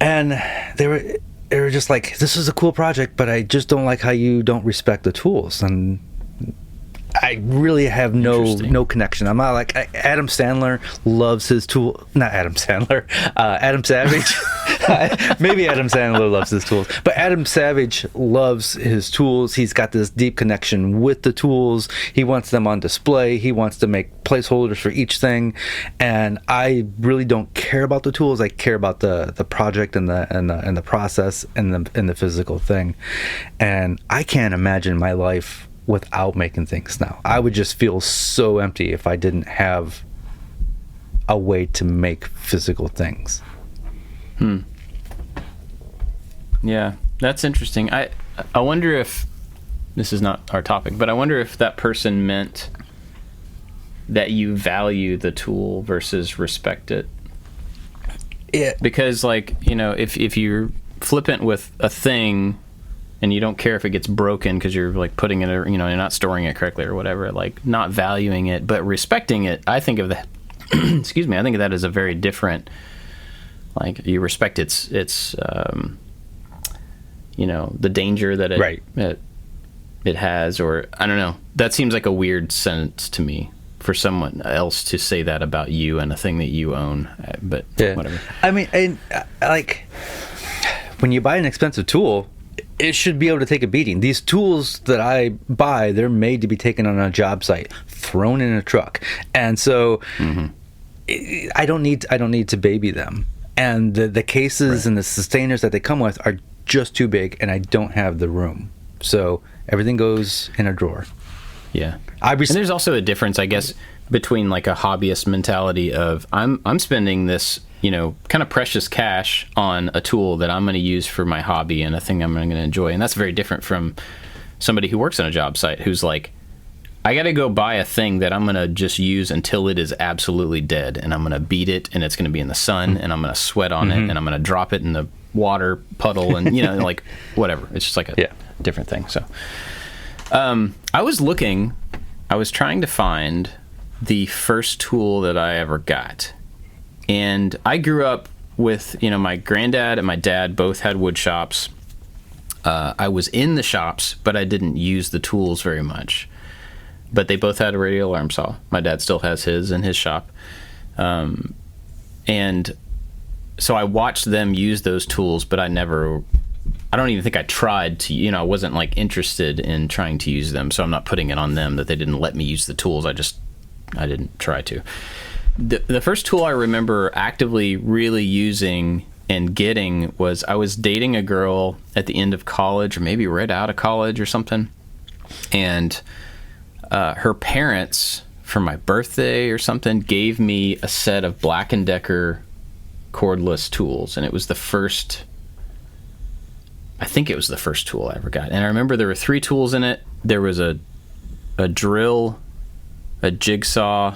C: And they were just like, this is a cool project, but I just don't like how you don't respect the tools. And I really have no connection. I'm not like Adam Sandler loves his tool. Not Adam Sandler. Adam Savage. Maybe Adam Sandler loves his tools, but Adam Savage loves his tools. He's got this deep connection with the tools. He wants them on display. He wants to make placeholders for each thing. And I really don't care about the tools. I care about the project and the process and the physical thing. And I can't imagine my life without making things now. I would just feel so empty if I didn't have a way to make physical things.
A: Yeah, that's interesting. I wonder if, this is not our topic, but I wonder if that person meant that you value the tool versus respect it.
C: Yeah.
A: Because, like, you know, if you're flippant with a thing and you don't care if it gets broken because you're like putting it, you know, you're not storing it correctly or whatever, like not valuing it but respecting it, I think of that excuse me, I think of that as a very different, like, you respect its you know, the danger that it has, or I don't know, that seems like a weird sentence to me for someone else to say that about you and a thing that you own, but whatever.
C: I mean, and like, when you buy an expensive tool, it should be able to take a beating. These tools that I buy, they're made to be taken on a job site, thrown in a truck, and so I don't need to baby them. And the cases and the sustainers that they come with are just too big, and I don't have the room. So everything goes in a drawer.
A: Yeah, and there's also a difference, I guess, between like a hobbyist mentality of I'm spending this, you know, kind of precious cash on a tool that I'm going to use for my hobby and a thing I'm going to enjoy. And that's very different from somebody who works on a job site who's like, I got to go buy a thing that I'm going to just use until it is absolutely dead, and I'm going to beat it, and it's going to be in the sun, and I'm going to sweat on it, and I'm going to drop it in the water puddle, and, you know, like, whatever. It's just like a different thing. So I was trying to find the first tool that I ever got. And I grew up with, you know, my granddad and my dad both had wood shops. I was in the shops, but I didn't use the tools very much. But they both had a radial alarm saw. My dad still has his in his shop. And so I watched them use those tools, but I don't even think I tried to, you know, I wasn't like interested in trying to use them. So I'm not putting it on them that they didn't let me use the tools. I didn't try to. The first tool I remember actively really using and getting was, I was dating a girl at the end of college, or maybe right out of college or something. And her parents, for my birthday or something, gave me a set of Black & Decker cordless tools. And it was the first, I think it was the first tool I ever got. And I remember there were 3 tools in it. There was a drill, a jigsaw,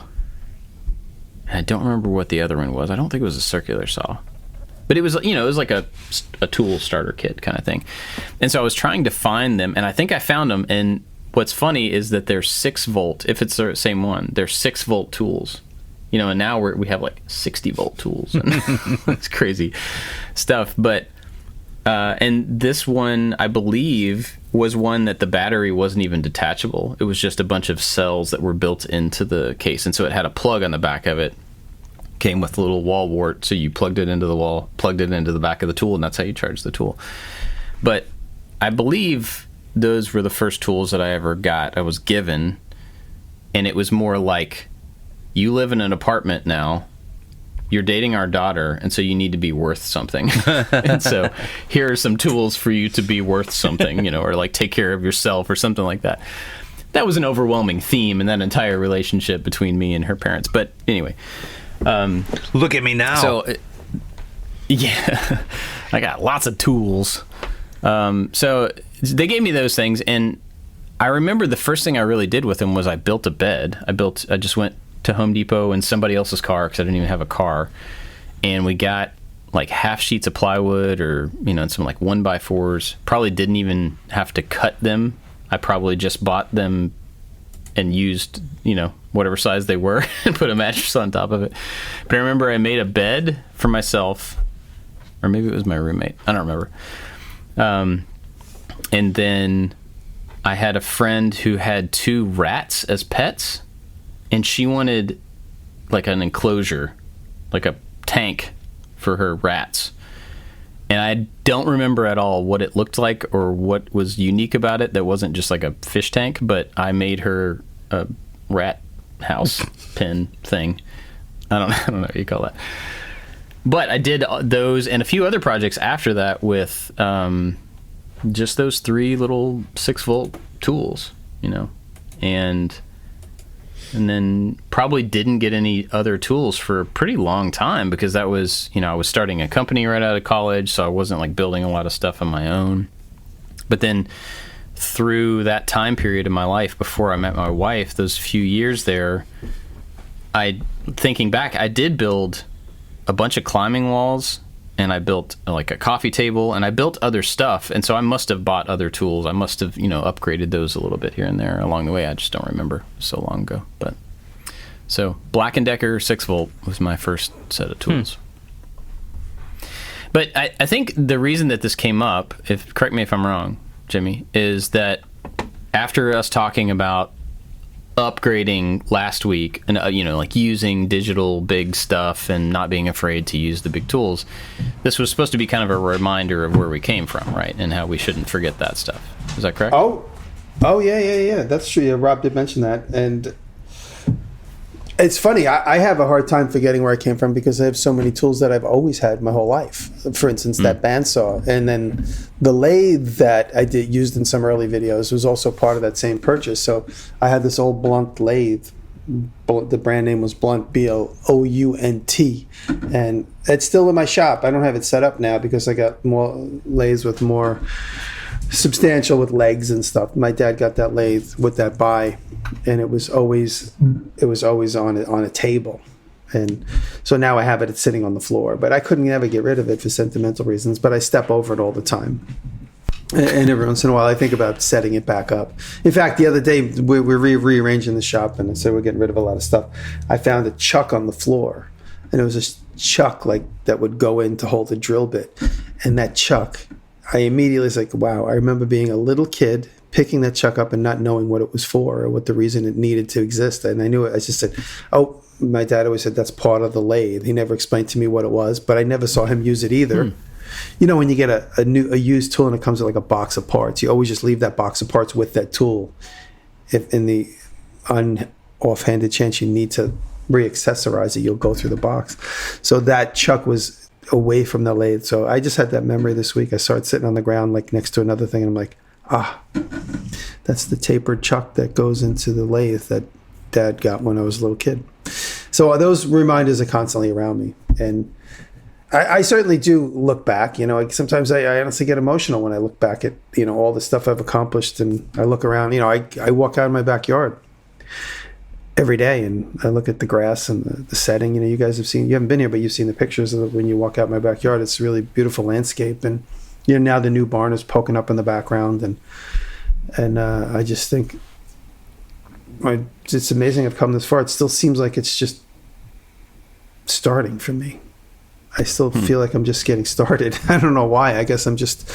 A: And I don't remember what the other one was. I don't think it was a circular saw. But it was, it was like a tool starter kit kind of thing. And so I was trying to find them, and I think I found them. And what's funny is that they're 6-volt. If it's the same one, they're 6-volt tools. And now we have like 60-volt tools. And it's crazy stuff. But and this one, I believe, was one that the battery wasn't even detachable. It was just a bunch of cells that were built into the case. And so it had a plug on the back of it. Came with a little wall wart, so you plugged it into the wall, plugged it into the back of the tool, and that's how you charge the tool. But I believe those were the first tools that I ever got. I was given, and it was more like, you live in an apartment now, you're dating our daughter, and so you need to be worth something. And so here are some tools for you to be worth something, or like take care of yourself or something like that. That was an overwhelming theme in that entire relationship between me and her parents. But anyway...
C: look at me now.
A: So, yeah, I got lots of tools. So they gave me those things, and I remember the first thing I really did with them was I built a bed. I just went to Home Depot in somebody else's car because I didn't even have a car, and we got like half sheets of plywood or some like 1x4s. Probably didn't even have to cut them. I probably just bought them and used whatever size they were and put a mattress on top of it. But I remember I made a bed for myself, or maybe it was my roommate. I don't remember. And then I had a friend who had 2 rats as pets, and she wanted like an enclosure, like a tank for her rats. And I don't remember at all what it looked like or what was unique about it that wasn't just like a fish tank, but I made her a rat house pen thing. I don't know what you call that. But I did those and a few other projects after that with just those 3 little 6-volt tools, and then probably didn't get any other tools for a pretty long time because that was, I was starting a company right out of college, so I wasn't like building a lot of stuff on my own. But then through that time period in my life before I met my wife, those few years there, thinking back, I did build a bunch of climbing walls, and I built like a coffee table, and I built other stuff, and so I must have bought other tools. I must have, upgraded those a little bit here and there along the way. I just don't remember. It was so long ago. But so Black & Decker 6-volt was my first set of tools. But I think the reason that this came up, correct me if I'm wrong, Jimmy, is that after us talking about upgrading last week and like using digital big stuff and not being afraid to use the big tools, this was supposed to be kind of a reminder of where we came from, right? And how we shouldn't forget that stuff. Is that correct?
B: Oh yeah, that's true. Yeah, Rob did mention that. And it's funny, I have a hard time forgetting where I came from because I have so many tools that I've always had my whole life. For instance, that bandsaw, and then the lathe that I used in some early videos was also part of that same purchase. So I had this old Blunt lathe. The brand name was Blunt, Blount, and it's still in my shop. I don't have it set up now because I got more lathes with more substantial with legs and stuff. My dad got that lathe with that buy, and it was always on a table, and so now I have it. It's sitting on the floor, but I couldn't ever get rid of it for sentimental reasons. But I step over it all the time, and every once in a while I think about setting it back up. In fact, the other day we're rearranging the shop, and so we're getting rid of a lot of stuff. I found a chuck on the floor, and it was a chuck like that would go in to hold a drill bit, and that chuck, I immediately was like, wow, I remember being a little kid, picking that chuck up and not knowing what it was for or what the reason it needed to exist. And I knew it. I just said, oh, my dad always said that's part of the lathe. He never explained to me what it was, but I never saw him use it either. When you get a used tool and it comes with like a box of parts, you always just leave that box of parts with that tool. If in the offhanded chance you need to re-accessorize it, you'll go through the box. So that chuck was away from the lathe. So I just had that memory this week. I saw it sitting on the ground like next to another thing, and I'm like, that's the tapered chuck that goes into the lathe that Dad got when I was a little kid. So those reminders are constantly around me, and I certainly do look back. Sometimes I honestly get emotional when I look back at all the stuff I've accomplished, and I look around. I walk out in my backyard, every day, and I look at the grass and the setting. You guys you haven't been here, but you've seen the pictures of when you walk out my backyard. It's a really beautiful landscape, and now the new barn is poking up in the background, and I just think it's amazing I've come this far. It still seems like it's just starting for me. I still feel like I'm just getting started. I don't know why. I guess I'm just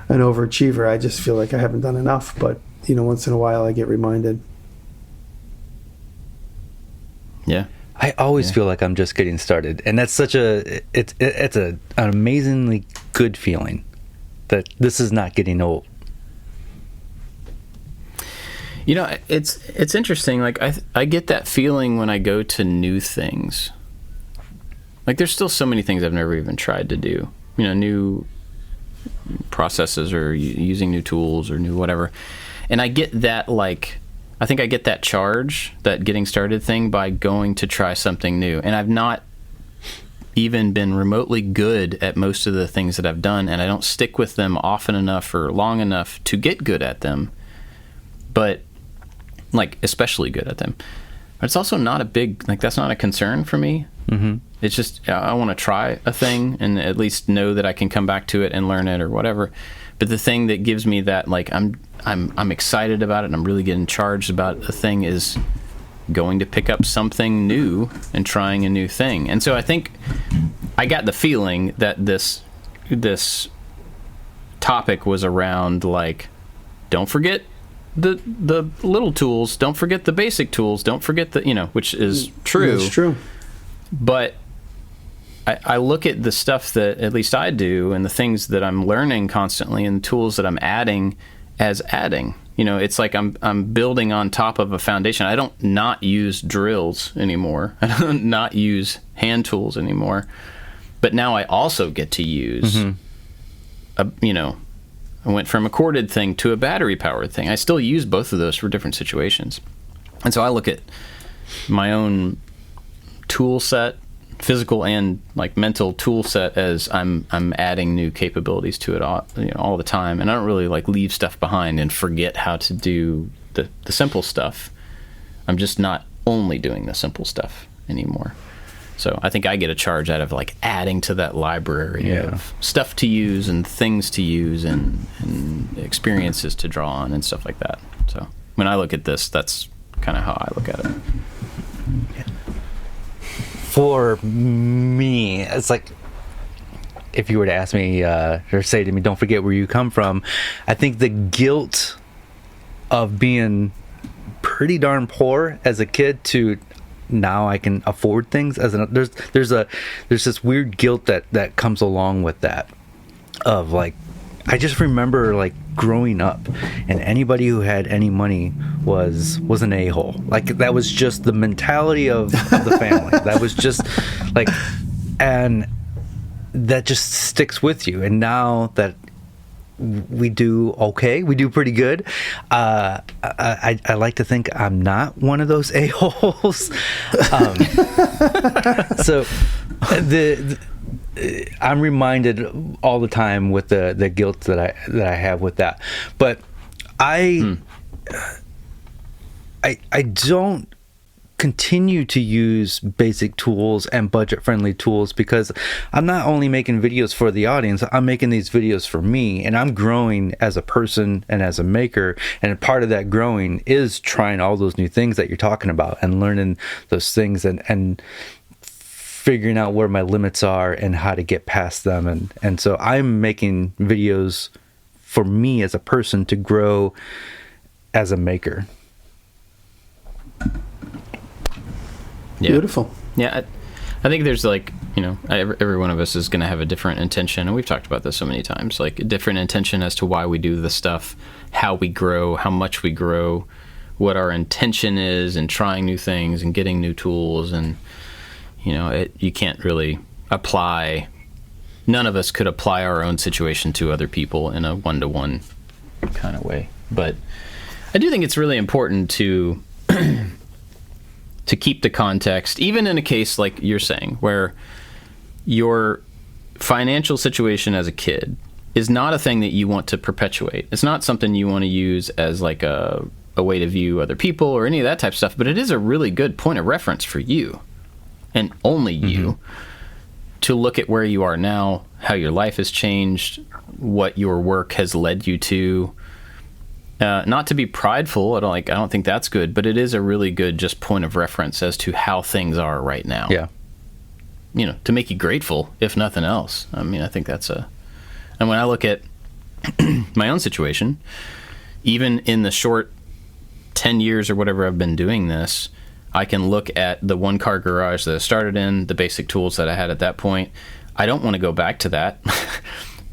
B: an overachiever. I just feel like I haven't done enough, but once in a while I get reminded.
A: Yeah.
C: I always feel like I'm just getting started, and that's it's an amazingly good feeling that this is not getting old.
A: It's interesting. Like I get that feeling when I go to new things. Like there's still so many things I've never even tried to do. New processes or using new tools or new whatever. And I get that, I think I get that charge, that getting started thing, by going to try something new. And I've not even been remotely good at most of the things that I've done, and I don't stick with them often enough or long enough to get good at them. But especially good at them. But it's also not a big, that's not a concern for me. Mm-hmm. It's just, I want to try a thing and at least know that I can come back to it and learn it or whatever. But the thing that gives me that, I'm excited about it and I'm really getting charged about a thing is going to pick up something new and trying a new thing. And so I think I got the feeling that this topic was around, don't forget the little tools, don't forget the basic tools, don't forget which is true.
B: It's true.
A: But I look at the stuff that at least I do and the things that I'm learning constantly and the tools that I'm adding as adding. It's like I'm building on top of a foundation. I don't not use drills anymore. I don't not use hand tools anymore. But now I also get to use, I went from a corded thing to a battery-powered thing. I still use both of those for different situations. And so I look at my own tool set, physical and mental tool set, as I'm adding new capabilities to it all the time. And I don't really leave stuff behind and forget how to do the simple stuff. I'm just not only doing the simple stuff anymore. So I think I get a charge out of adding to that library of stuff to use and things to use and experiences to draw on and stuff like that. So when I look at this, that's kind of how I look at it.
C: For me, it's if you were to ask me or say to me, don't forget where you come from, I think the guilt of being pretty darn poor as a kid to now I can afford things there's this weird guilt that comes along with that, of I just remember growing up, and anybody who had any money was an a-hole. That was just the mentality of the family. That was just and that just sticks with you. And now that we do okay, we do pretty good, I like to think I'm not one of those a-holes. So I'm reminded all the time with the guilt that I have with that. But I don't continue to use basic tools and budget-friendly tools because I'm not only making videos for the audience, I'm making these videos for me, and I'm growing as a person and as a maker, and part of that growing is trying all those new things that you're talking about and learning those things and figuring out where my limits are and how to get past them. And so I'm making videos for me as a person to grow as a maker.
A: Yeah.
B: Beautiful.
A: Yeah, I think there's every one of us is going to have a different intention, and we've talked about this so many times, a different intention as to why we do the stuff, how we grow, how much we grow, what our intention is in trying new things and getting new tools. And you can't really apply, none of us could apply our own situation to other people in a one-to-one kind of way. But I do think it's really important to keep the context, even in a case like you're saying, where your financial situation as a kid is not a thing that you want to perpetuate. It's not something you want to use as a a way to view other people or any of that type of stuff, but it is a really good point of reference for you, and only you, to look at where you are now, how your life has changed, what your work has led you to. Not to be prideful, I don't think that's good, but it is a really good just point of reference as to how things are right now.
C: Yeah.
A: To make you grateful, if nothing else. I mean, I think that's and when I look at my own situation, even in the short 10 years or whatever I've been doing this, I can look at the one-car garage that I started in, the basic tools that I had at that point. I don't want to go back to that.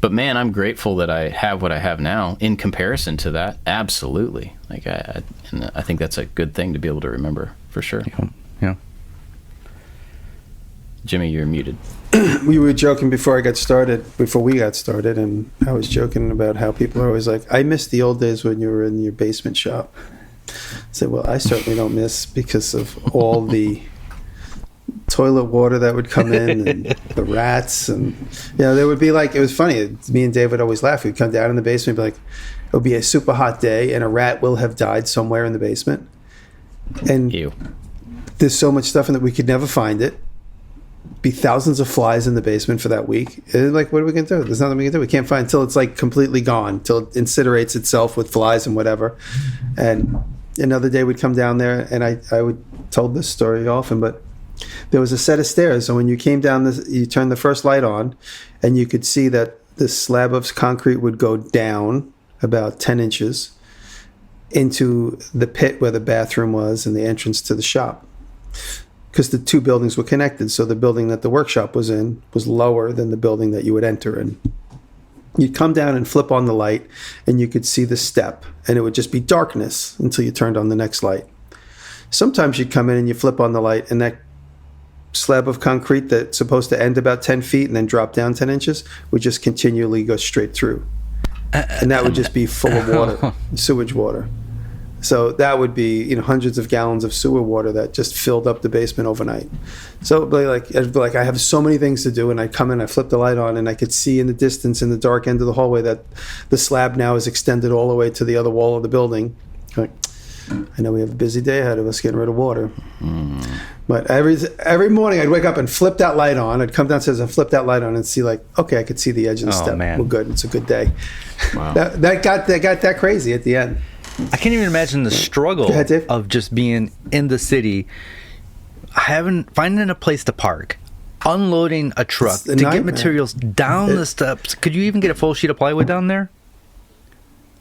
A: But man, I'm grateful that I have what I have now in comparison to that. Absolutely. And I think that's a good thing to be able to remember, for sure.
C: Yeah.
A: Jimmy, you're muted.
B: We were joking before we got started, and I was joking about how people are always like, I miss the old days when you were in your basement shop. I said, well, I certainly don't miss, because of all the toilet water that would come in and the rats, and there would be like, it was funny, me and Dave would always laugh. We'd come down in the basement and be like, it would be a super hot day and a rat will have died somewhere in the basement, and
A: Ew.
B: There's so much stuff in that we could never find it. Be thousands of flies in the basement for that week. And like, what are we gonna do? There's nothing we can do. We can't find until it's like completely gone, till it incinerates itself with flies and whatever. And another day we'd come down there, and I would told this story often, but there was a set of stairs. So when you came down you turned the first light on, and you could see that the slab of concrete would go down about 10 inches into the pit where the bathroom was and the entrance to the shop. Because the two buildings were connected, so the building that the workshop was in was lower than the building that you would enter in. You'd come down and flip on the light, and you could see the step, and it would just be darkness until you turned on the next light. Sometimes you'd come in and you flip on the light, and that slab of concrete that's supposed to end about 10 feet and then drop down 10 inches would just continually go straight through. And that would just be full of water, sewage water. So that would be, hundreds of gallons of sewer water that just filled up the basement overnight. So I'd be like, I have so many things to do, and I'd come in, I flip the light on, and I could see in the distance, in the dark end of the hallway, that the slab now is extended all the way to the other wall of the building. Like, I know we have a busy day ahead of us getting rid of water. But every morning I'd wake up and flip that light on. I'd come downstairs and flip that light on and see, like, okay, I could see the edge of the step.
C: Man.
B: We're good. It's a good day.
A: Wow.
B: that got that crazy at the end.
C: I can't even imagine the struggle of just being in the city, finding a place to park, unloading a truck to get materials down the steps. Could you even get a full sheet of plywood down there?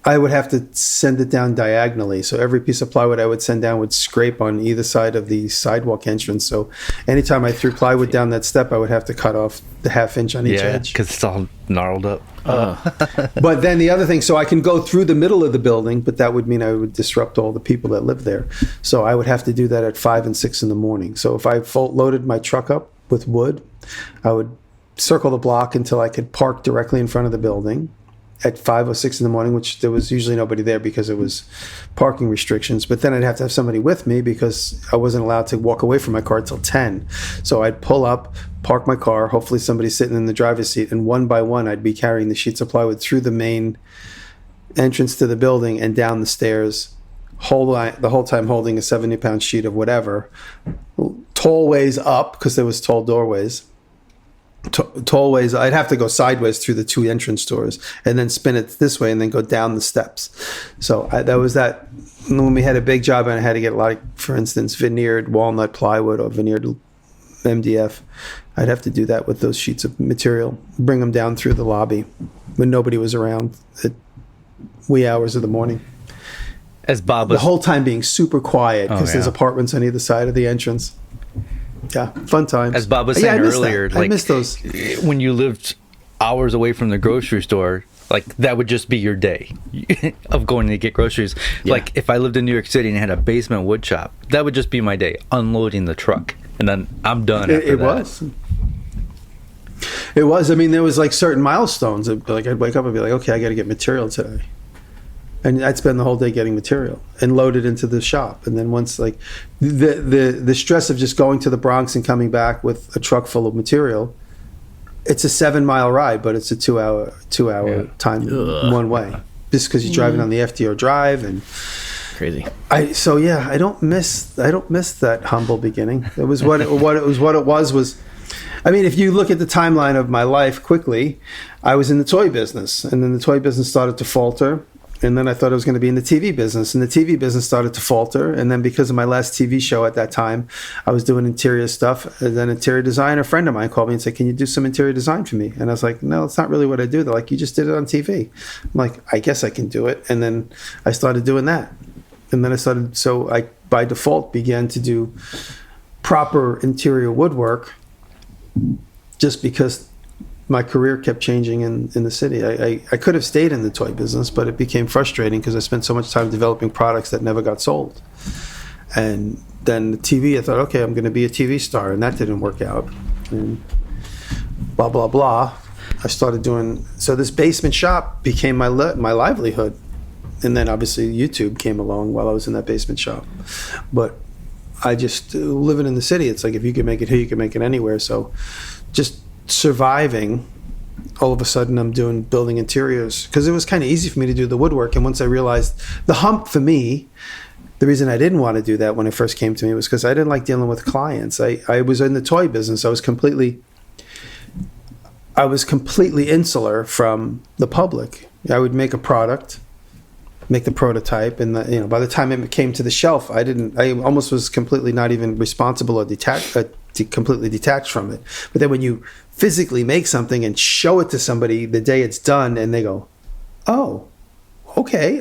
B: I would have to send it down diagonally. So every piece of plywood I would send down would scrape on either side of the sidewalk entrance. So anytime I threw plywood down that step, I would have to cut off the half inch on each edge.
C: Because it's all gnarled up.
B: But then the other thing, so I can go through the middle of the building, but that would mean I would disrupt all the people that live there. So I would have to do that at 5 and 6 in the morning. So if I loaded my truck up with wood, I would circle the block until I could park directly in front of the building at 5 or 6 in the morning, which there was usually nobody there because it was parking restrictions. But then I'd have to have somebody with me because I wasn't allowed to walk away from my car till 10. So I'd pull up, park my car, hopefully somebody's sitting in the driver's seat, and one by one I'd be carrying the sheets of plywood through the main entrance to the building and down the stairs, the whole time holding a 70-pound sheet of whatever, tall ways up because there was tall doorways. Tall ways, I'd have to go sideways through the two entrance doors and then spin it this way and then go down the steps. So that was that. When we had a big job and I had to get a lot of, for instance, veneered walnut plywood or veneered MDF, I'd have to do that with those sheets of material, bring them down through the lobby when nobody was around at wee hours of the morning.
C: As Bob was,
B: the whole time being super quiet because there's apartments on either side of the entrance. Yeah, fun times.
C: As Bob was saying earlier,
B: I miss those.
C: When you lived hours away from the grocery store, like that would just be your day of going to get groceries. Yeah. Like if I lived in New York City and had a basement wood shop, that would just be my day, unloading the truck, and then I'm done after that.
B: It was. I mean, there was like certain milestones. Like I'd wake up and be like, okay, I got to get material today. And I'd spend the whole day getting material and load it into the shop. And then once, like, the stress of just going to the Bronx and coming back with a truck full of material, it's a 7-mile ride, but it's a 2 hour time one way. Just because you're driving on the FDR Drive and
A: crazy.
B: I don't miss that humble beginning. It was what it was. I mean, if you look at the timeline of my life quickly, I was in the toy business, and then the toy business started to falter. And then I thought I was going to be in the TV business, and the TV business started to falter. And then because of my last TV show at that time, I was doing interior stuff. And then interior design, a friend of mine called me and said, "Can you do some interior design for me?" And I was like, "No, it's not really what I do." They're like, "You just did it on TV." I'm like, "I guess I can do it." And then I started doing that. And then I by default began to do proper interior woodwork just because my career kept changing in the city. I could have stayed in the toy business, but it became frustrating because I spent so much time developing products that never got sold. And then the TV, I thought, okay, I'm going to be a TV star, and that didn't work out. And blah, blah, blah. I started doing, so this basement shop became my livelihood. And then obviously YouTube came along while I was in that basement shop. But I just, living in the city, it's like if you can make it here, you can make it anywhere. So just surviving, all of a sudden I'm building interiors because it was kind of easy for me to do the woodwork. And once I realized the hump for me, the reason I didn't want to do that when it first came to me was because I didn't like dealing with clients. I was in the toy business. I was completely insular from the public. I would make a product, make the prototype, and by the time it came to the shelf, I almost was completely not even responsible or completely detached from it. But then when you physically make something and show it to somebody the day it's done, and they go, "Oh, okay,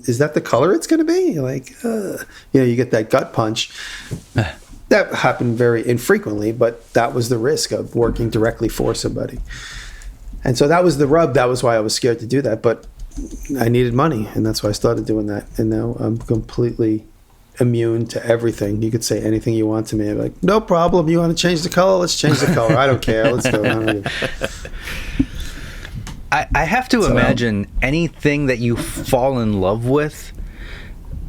B: is that the color it's going to be?" You're like, you get that gut punch. That happened very infrequently, but that was the risk of working directly for somebody. And so that was the rub. That was why I was scared to do that. But I needed money, and that's why I started doing that. And now I'm completely immune to everything. You could say anything you want to me. I'm like, "No problem. You want to change the color? Let's change the color. I don't care. Let's go."
C: I have to imagine anything that you fall in love with,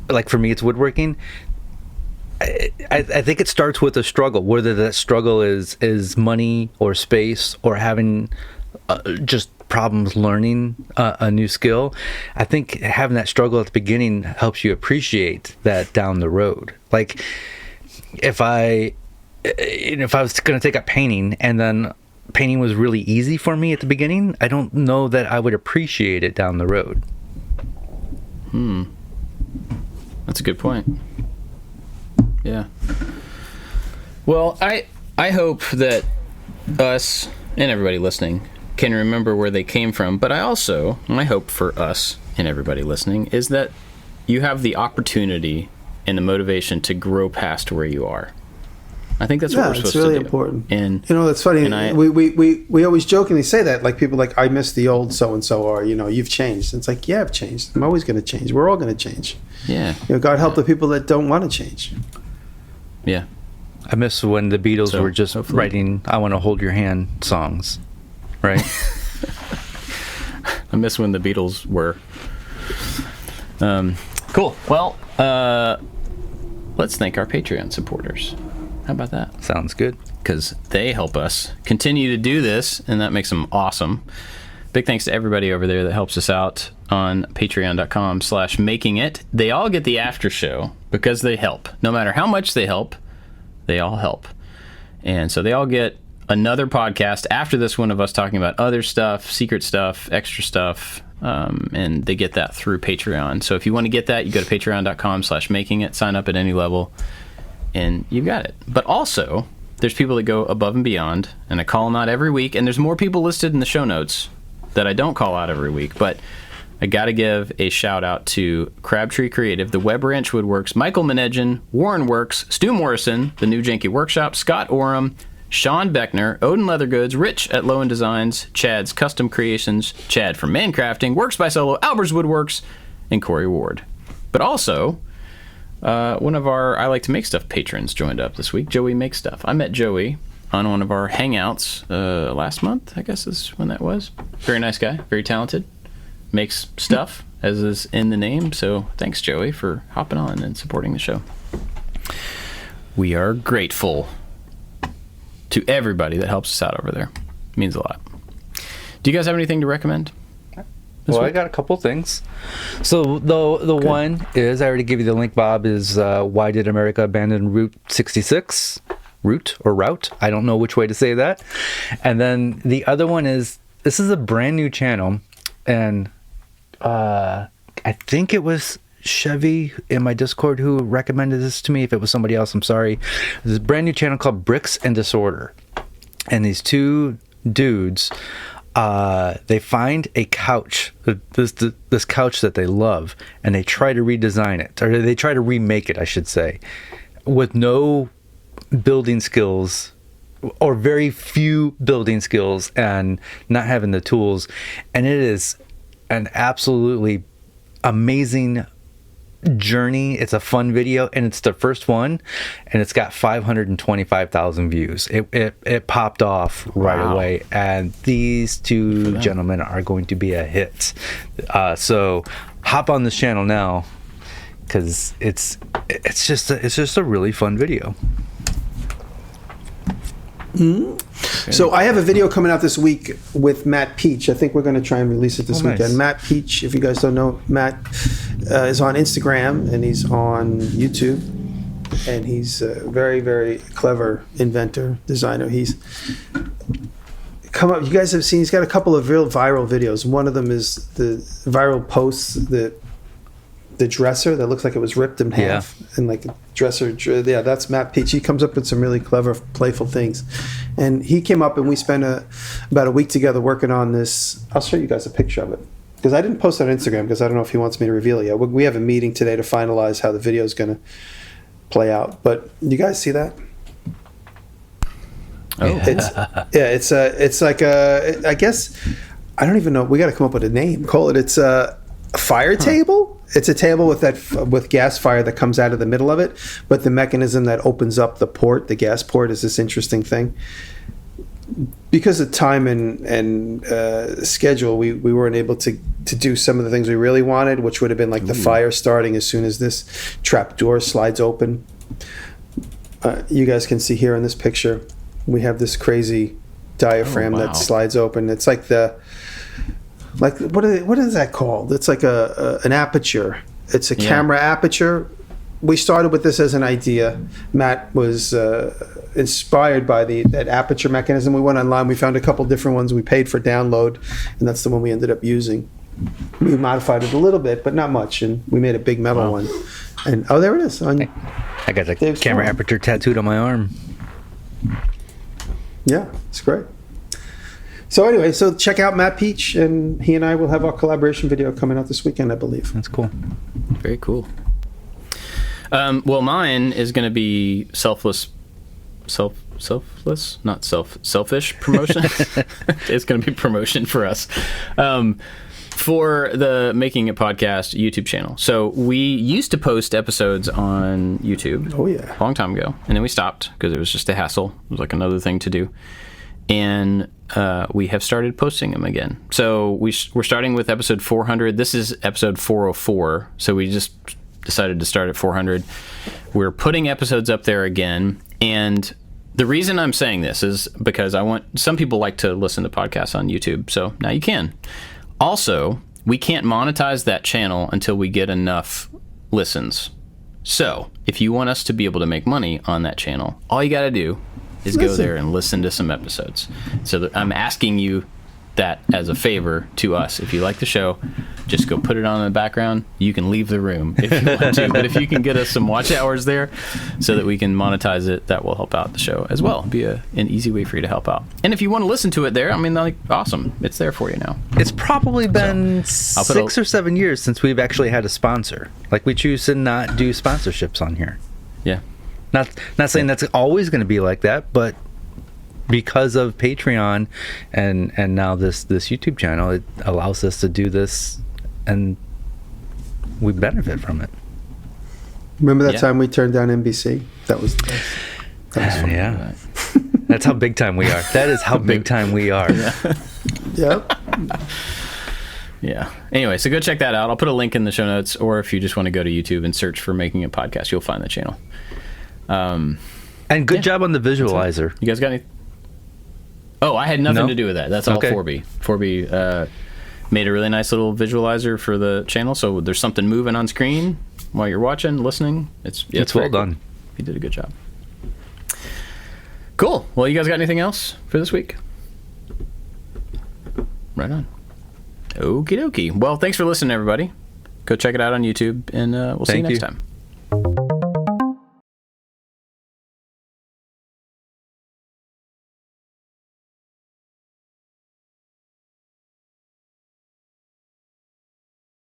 C: like for me, it's woodworking. I think it starts with a struggle, whether that struggle is money or space or having just problems learning a new skill. I think having that struggle at the beginning helps you appreciate that down the road. Like if I was going to take up painting and then painting was really easy for me at the beginning, I don't know that I would appreciate it down the road.
A: That's a good point. Yeah. Well, I hope that us and everybody listening can remember where they came from, but my hope for us and everybody listening is that you have the opportunity and the motivation to grow past where you are. I think that's what we're supposed to do.
B: It's really important.
A: And
B: that's funny. We always jokingly say that, like people like, "I miss the old so-and-so," or, "You've changed." It's like, yeah, I've changed. I'm always going to change. We're all going to change.
A: Yeah.
B: God help the people that don't want to change.
A: Yeah.
C: I miss when the Beatles were just writing "I Want to Hold Your Hand" songs. Right.
A: I miss when the Beatles were. Cool. Well, let's thank our Patreon supporters. How about that?
C: Sounds good.
A: Because they help us continue to do this, and that makes them awesome. Big thanks to everybody over there that helps us out on patreon.com/makingit. They all get the after show because they help. No matter how much they help, they all help. And so they all get another podcast after this one of us talking about other stuff, secret stuff, extra stuff, and they get that through Patreon. So if you want to get that, you go to patreon.com/makingit, sign up at any level, and you've got it. But also, there's people that go above and beyond, and I call them out every week, and there's more people listed in the show notes that I don't call out every week, but I got to give a shout out to Crabtree Creative, the Web Ranch Woodworks, Michael Menedjan, Warren Works, Stu Morrison, the New Janky Workshop, Scott Oram, Sean Beckner, Odin Leather Goods, Rich at Lowen Designs, Chad's Custom Creations, Chad from Mancrafting, Works by Solo, Albers Woodworks, and Corey Ward. But also, one of our I Like to Make Stuff patrons joined up this week, Joey Makes Stuff. I met Joey on one of our hangouts last month, I guess is when that was. Very nice guy, very talented, makes stuff, as is in the name. So thanks, Joey, for hopping on and supporting the show. We are grateful to everybody that helps us out over there. It means a lot. Do you guys have anything to recommend?
C: Well, I got a couple things. So the one is, I already gave you the link, Bob, is Why Did America Abandon Route 66? Route? I don't know which way to say that. And then the other one is, this is a brand new channel, and I think it was Chevy in my Discord who recommended this to me. If it was somebody else, I'm sorry. There's a brand new channel called Bricks and Disorder. And these two dudes, they find a couch, this couch that they love, and they try to redesign it, or they try to remake it, I should say, with no building skills, or very few building skills, and not having the tools. And it is an absolutely amazing journey. It's a fun video, and it's the first one, and it's got 525,000 views. It popped off right away, and these two gentlemen are going to be a hit. So hop on this channel now, because it's just a really fun video.
B: Mm-hmm. So I have a video coming out this week with Matt Peach. I think we're going to try and release it this weekend.
C: Nice.
B: Matt Peach, if you guys don't know, Matt is on Instagram and he's on YouTube, and he's a very, very clever inventor, designer. He's come up. You guys have seen. He's got a couple of real viral videos. One of them is the viral posts that. The dresser that looks like it was ripped in half, and like a dresser. Yeah, that's Matt Peach. He comes up with some really clever, playful things. And he came up and we spent about a week together working on this. I'll show you guys a picture of it, because I didn't post it on Instagram because I don't know if he wants me to reveal it yet. We have a meeting today to finalize how the video is going to play out. But you guys see that?
A: Oh,
B: it's like a, I guess, I don't even know. We got to come up with a name. Call it. It's a fire table. It's a table with gas fire that comes out of the middle of it, but the mechanism that opens up the port, the gas port, is this interesting thing. Because of time and schedule, we weren't able to do some of the things we really wanted, which would have been like the fire starting as soon as this trap door slides open. You guys can see here in this picture, we have this crazy diaphragm that slides open. It's like what is that called? It's like an aperture. It's a camera aperture. We started with this as an idea. Matt was inspired by that aperture mechanism. We went online. We found a couple different ones. We paid for download, and that's the one we ended up using. We modified it a little bit, but not much, and we made a big metal one. And there it is. I
C: got the camera aperture tattooed on my arm.
B: Yeah, it's great. So anyway, check out Matt Peach, and he and I will have our collaboration video coming out this weekend, I believe.
C: That's cool.
A: Very cool. Well, mine is going to be selfish promotion. It's going to be promotion for us. For the Making It Podcast YouTube channel. So we used to post episodes on YouTube a long time ago, and then we stopped because it was just a hassle. It was like another thing to do. And we have started posting them again. So we're starting with episode 400. This is episode 404. So we just decided to start at 400. We're putting episodes up there again. And the reason I'm saying this is because some people like to listen to podcasts on YouTube. So now you can. Also, we can't monetize that channel until we get enough listens. So if you want us to be able to make money on that channel, all you got to do is go there and listen to some episodes. So I'm asking you that as a favor to us. If you like the show, just go put it on in the background. You can leave the room if you want to, but if you can get us some watch hours there so that we can monetize it, that will help out the show as well. It'll be an easy way for you to help out. And if you want to listen to it there, I mean, awesome. It's there for you now.
C: It's probably been 6 or 7 years since we've actually had a sponsor. Like, we choose to not do sponsorships on here.
A: Yeah.
C: Not saying that's always going to be like that, but because of Patreon and now this YouTube channel, it allows us to do this, and we benefit from it.
B: Remember that time we turned down NBC? That was fun.
C: Yeah. That's how big time we are. That is how big time we are.
B: Yep.
A: Yeah. Anyway, so go check that out. I'll put a link in the show notes, or if you just want to go to YouTube and search for Making It Podcast, you'll find the channel.
C: And good job on the visualizer.
A: You guys got any? Oh, I had nothing to do with that. That's all
C: Okay.
A: 4B. 4B made a really nice little visualizer for the channel, so there's something moving on screen while you're watching, listening. It's
C: well done.
A: You did a good job. Cool. Well, you guys got anything else for this week? Right on. Okie dokie. Well, thanks for listening, everybody. Go check it out on YouTube, and we'll see you next time.